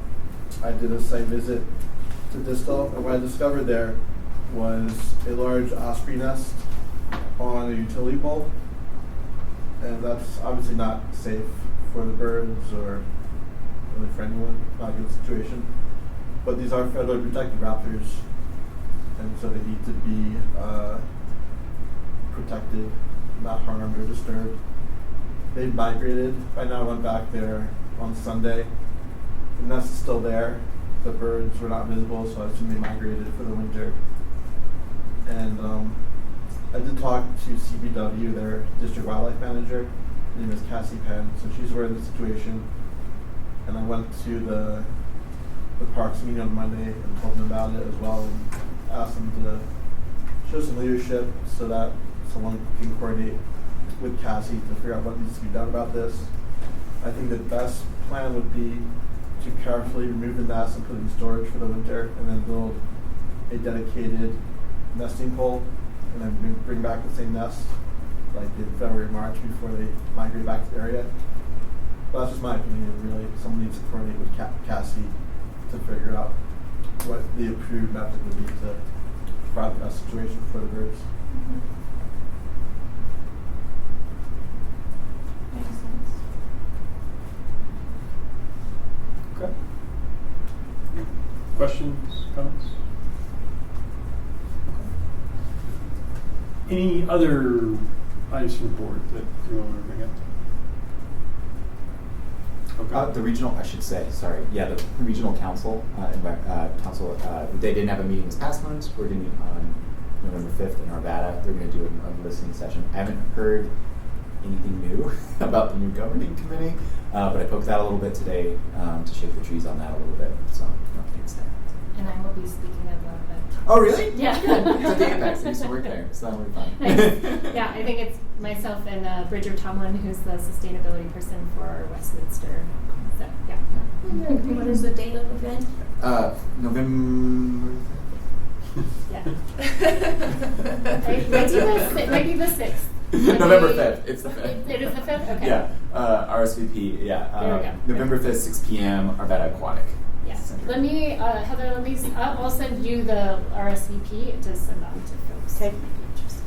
I did a site visit to Distal, and what I discovered there was a large osprey nest on a utility pole, and that's obviously not safe for the birds or really for anyone. Not a good situation. But these are federally protected raptors, and so they need to be protected, not harmed or disturbed. They've migrated. By now I went back there on Sunday. The nest is still there. The birds were not visible, so I assume they migrated for the winter. And I did talk to CPW, their district wildlife manager. Her name is Cassie Penn, so she's aware of the situation. And I went to the parks meeting on Monday and told them about it as well, and asked them to show some leadership so that someone can coordinate with Cassie to figure out what needs to be done about this. I think the best plan would be to carefully remove the nest and put it in storage for the winter, and then build a dedicated nesting pole, and then bring back the same nest like in February, March before they migrate back to the area. But that's just my opinion, really. Someone needs to coordinate with Cassie to figure out what the approved method would be to provide the best situation for the birds. Makes sense. Okay. Questions, comments? Okay. Any other items from the board that you want to bring up? Okay. The regional, I should say, sorry. Yeah, the regional council, they didn't have a meeting this past month. We're going to meet on November 5th in Arvada. They're going to do a listening session. I haven't heard anything new about the new governing committee, but I poked out a little bit today to shake the trees on that a little bit. So, updates there. And I will be speaking at that event. Oh, really? Yeah. It's at the Apex. I used to work there, so that'll be fun. Nice. Yeah, I think it's myself and Bridger Tomlin, who's the sustainability person for Westminster. So, yeah. What is the date of the event? November. Yeah. Maybe the 6th. November 5th. It's the 5th. It is the 5th? Okay. Yeah. RSVP. Yeah. There we go. November 5th, 6 p.m. Arvada Aquatic. Yes. Center. Let me, Heather, at least I'll send you the RSVP to send on to folks. Okay. who might be interested.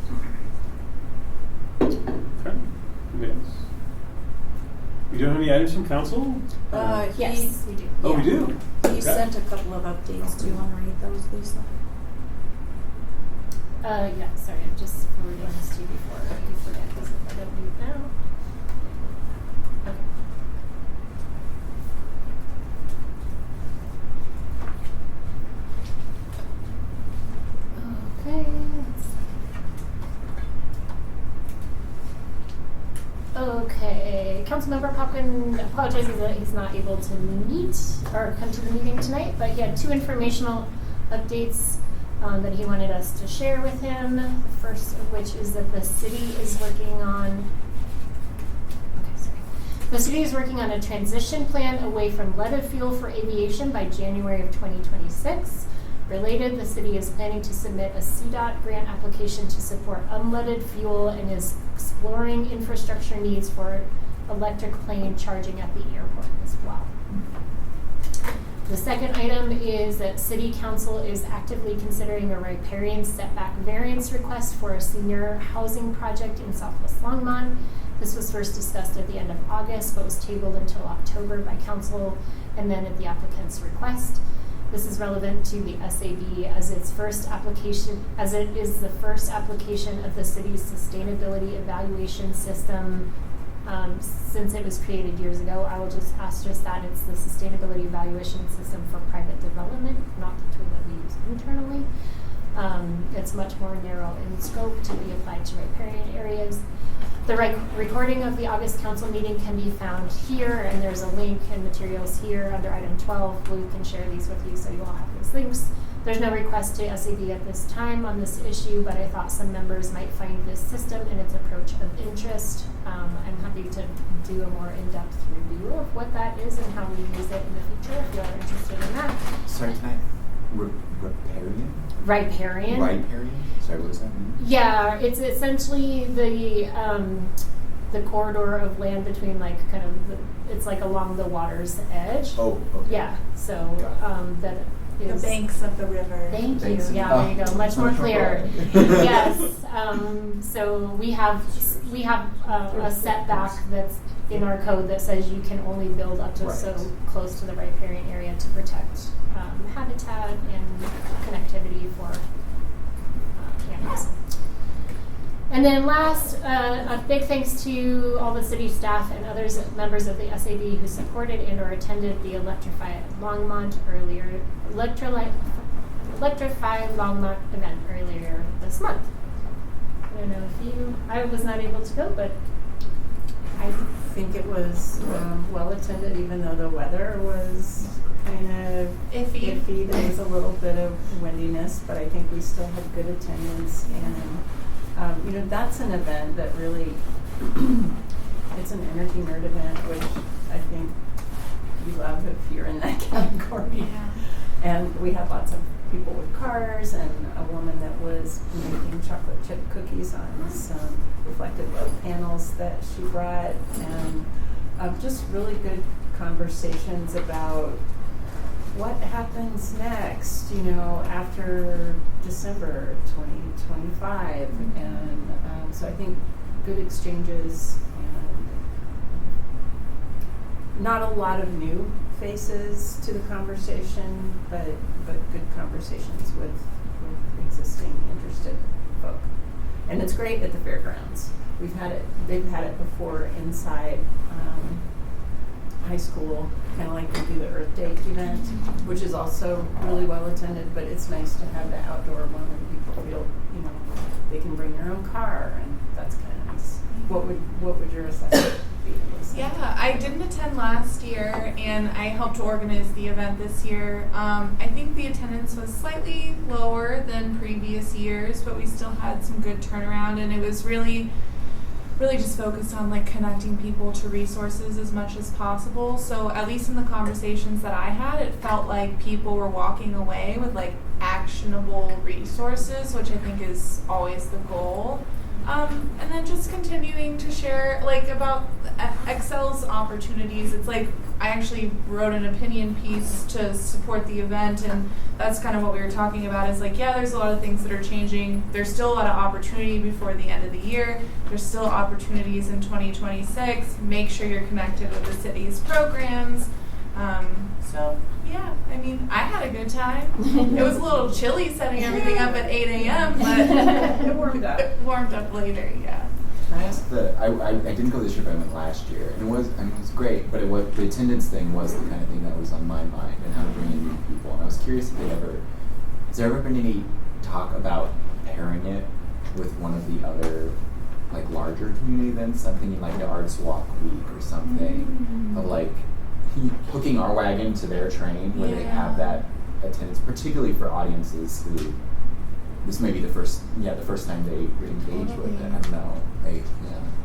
Okay. Anybody else? We don't have any items from council? Yes, we do. Oh, we do? He Okay. sent a couple of updates. Do you want to read those, Lisa? Yeah, sorry, I'm just forwarding this to you before you forget, because if I don't read now. Okay. Okay, let's see. Okay, Councilmember Popkin apologizes that he's not able to meet or come to the meeting tonight, but he had 2 informational updates that he wanted us to share with him. The first of which is that the city is working on The city is working on a transition plan away from leaded fuel for aviation by January of 2026. Related, the city is planning to submit a CDOT grant application to support unleaded fuel and is exploring infrastructure needs for electric plane charging at the airport as well. The second item is that City Council is actively considering a riparian setback variance request for a senior housing project in Southwest Longmont. This was first discussed at the end of August, but was tabled until October by Council and then at the applicant's request. This is relevant to the SAB as it is the first application of the city's sustainability evaluation system since it was created years ago. I will just asterisk that it's the sustainability evaluation system for private development, not the tool that we use internally. It's much more narrow in scope to be applied to riparian areas. The recording of the August council meeting can be found here, and there's a link and materials here under item 12. We can share these with you so you all have those links. There's no request to SAB at this time on this issue, but I thought some members might find this system and its approach of interest. I'm happy to do a more in-depth review of what that is and how we use it in the future if you are interested in that. Sorry, tonight. Riparian? Riparian. Riparian? Sorry, what does that mean? Yeah, it's essentially the corridor of land between like kind of it's like along the water's edge. Oh, okay. Yeah, so that The is banks of the river. Thank you. Thanks. Yeah, there you go. Much more clear. Yes. So we have a setback that's in our code that says you can only build up to Right. so close to the riparian area to protect habitat and connectivity for animals. And then last, a big thanks to all the city staff and others members of the SAB who supported and or attended the Electrify Longmont Electrify Longmont event earlier this month. I don't know if I was not able to go, but I think it was well attended, even though the weather was kind of iffy. There was a little bit of windiness, but I think we still had good attendance. And that's an event that really, it's an energy nerd event, which I think you love if you're in that category. Yeah. And we had lots of people with cars and a woman that was making chocolate chip cookies on some reflective load panels that she brought, and just really good conversations about what happens next, after December 2025. And so I think good exchanges and not a lot of new faces to the conversation, but good conversations with existing interested folk. And it's great at the fairgrounds. They've had it before inside high school, kind of like they do the Earth Day event, which is also really well attended, but it's nice to have the outdoor one where people feel, they can bring their own car, and that's kind of nice. What would your assessment be? Yeah, I didn't attend last year, and I helped organize the event this year. I think the attendance was slightly lower than previous years, but we still had some good turnaround, and it was really just focused on like connecting people to resources as much as possible. So at least in the conversations that I had, it felt like people were walking away with like actionable resources, which I think is always the goal. And then just continuing to share like about Excel's opportunities. It's like I actually wrote an opinion piece to support the event, and that's kind of what we were talking about is like, yeah, there's a lot of things that are changing. There's still a lot of opportunity before the end of the year. There's still opportunities in 2026. Make sure you're connected with the city's programs. So yeah, I mean, I had a good time. It was a little chilly setting everything up at 8 a.m., but it warmed up. It warmed up later, yeah. I didn't go this year, but I went last year, and it was great. But the attendance thing was the kind of thing that was on my mind, and how to bring in new people. And I was curious if has there ever been any talk about pairing it with one of the other like larger community events, something like the Arts Walk Week or something, of like hooking our wagon to their train where they have that attendance, particularly for audiences who this may be the first time they engage with it. I don't know.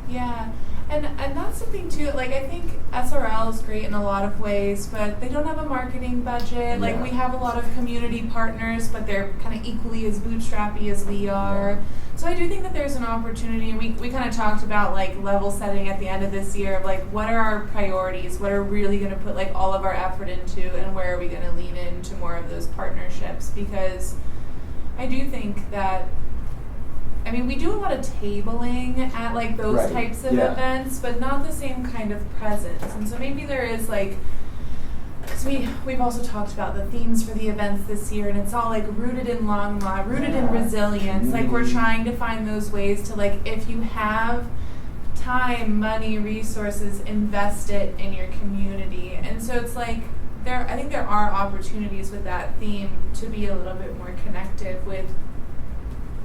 Yeah, and that's something too. Like I think SRL is great in a lot of ways, but they don't have a marketing budget. Like we have a lot of community partners, but they're kind of equally as bootstrappy as we are. Yeah. So I do think that there's an opportunity, and we kind of talked about like level setting at the end of this year of like what are our priorities, what are we really going to put like all of our effort into, and where are we going to lean into more of those partnerships, because I do think that, I mean, we do a lot of tabling at like those types of events, but not the same kind of presence. And so maybe there is like, so we've also talked about the themes for the events this year, and it's all like rooted in Longmont, rooted in resilience. Like we're trying to find those ways to like, if you have time, money, resources, invest it in your community. And so it's like, I think there are opportunities with that theme to be a little bit more connected with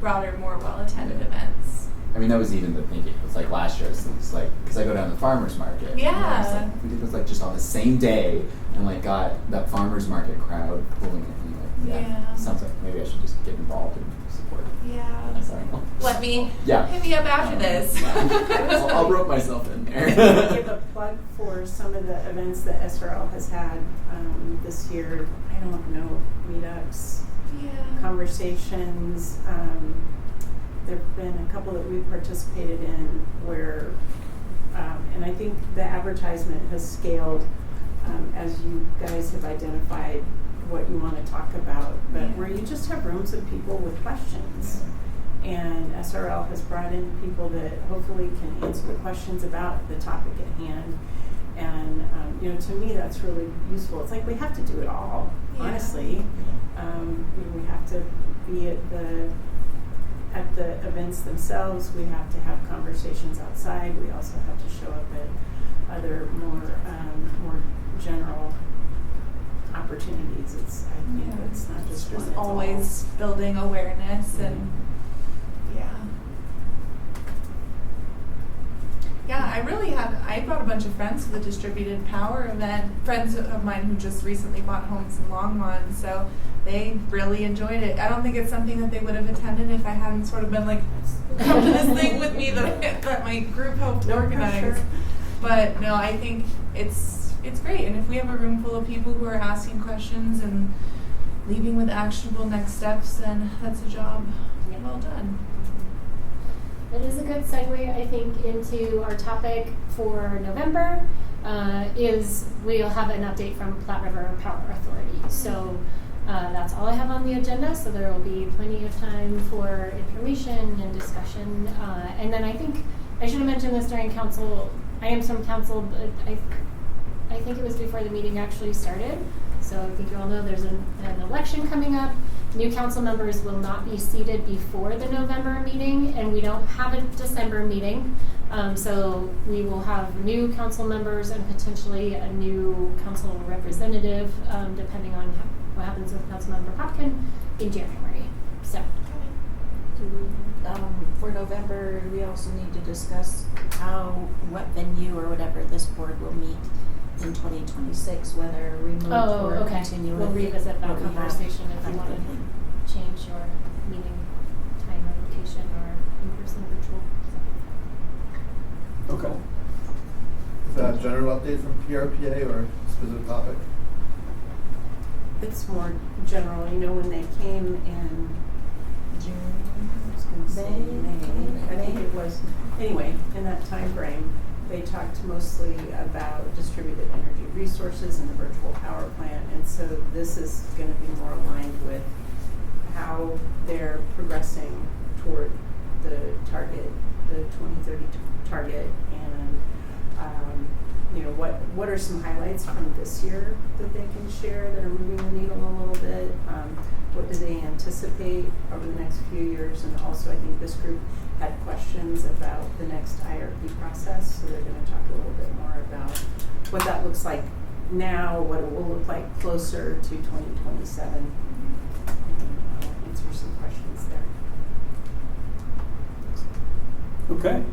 broader, more well-attended events. I mean, that was even the thinking. It was like last year, it's like, because I go down to the farmer's market. Yeah. We did this like just on the same day, and like got that farmer's market crowd pulling it. Yeah. Sounds like maybe I should just get involved and support. Yeah. I don't know. Let me Yeah. hit me up after this. I'll rope myself in there. Give a plug for some of the events that SRL has had this year. I don't know, meetups, Yeah. conversations. There have been a couple that we've participated in where, and I think the advertisement has scaled as you guys have identified what you want to talk about, but Yeah. where you just have rooms of people with questions. And SRL has brought in people that hopefully can answer the questions about the topic at hand. And, you know, to me, that's really useful. It's like we have to do it all, Yeah. honestly. You know, we have to be at the events themselves. We have to have conversations outside. We also have to show up at other more general opportunities. I think it's not just one. Just it's all. always building awareness and yeah, I brought a bunch of friends to the distributed power event, friends of mine who just recently bought homes in Longmont, so they really enjoyed it. I don't think it's something that they would have attended if I hadn't sort of been like, come to this thing with me that my group helped organize. Pressure. But no, I think it's great, and if we have a room full of people who are asking questions and leaving with actionable next steps, then that's a job well done. That is a good segue, I think, into our topic for November. Is we'll have an update from Platte River Power Authority. So that's all I have on the agenda. So there will be plenty of time for information and discussion. And then I think I should have mentioned this during council. I am from council, but I think it was before the meeting actually started. So I think you all know there's an election coming up. New council members will not be seated before the November meeting, and we don't have a December meeting. So we will have new council members and potentially a new council representative, depending on what happens with Councilmember Hopkin in January. So. For November, we also need to discuss what venue or whatever this board will meet in 2026 whether remote or continue. We'll revisit that what we have conversation if you want actively. to change your meeting time or location or in-person virtual. Okay. Is that a general update from PRPA or a specific topic? It's more general. You know, when they came in June, I was going to say May. I think it was. Anyway, in that time frame, they talked mostly about distributed energy resources and the virtual power plant. And so this is going to be more aligned with how they're progressing toward the target, the 2030 target, and you know, what are some highlights from this year that they can share that are moving the needle a little bit? What do they anticipate over the next few years? And also, I think this group had questions about the next IRP process, so they're going to talk a little bit more about what that looks like now, what it will look like closer to 2027, and answer some questions there. Okay.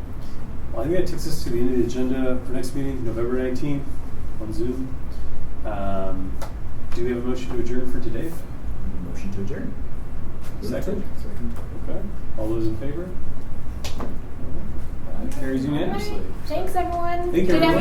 Well, I think that takes us to the end of the agenda for next meeting, November 19th on Zoom. Do we have a motion to adjourn for today? Motion to adjourn. Second? Okay. All those in favor? That carries unanimously. Thanks, everyone. Thank you, Good everyone.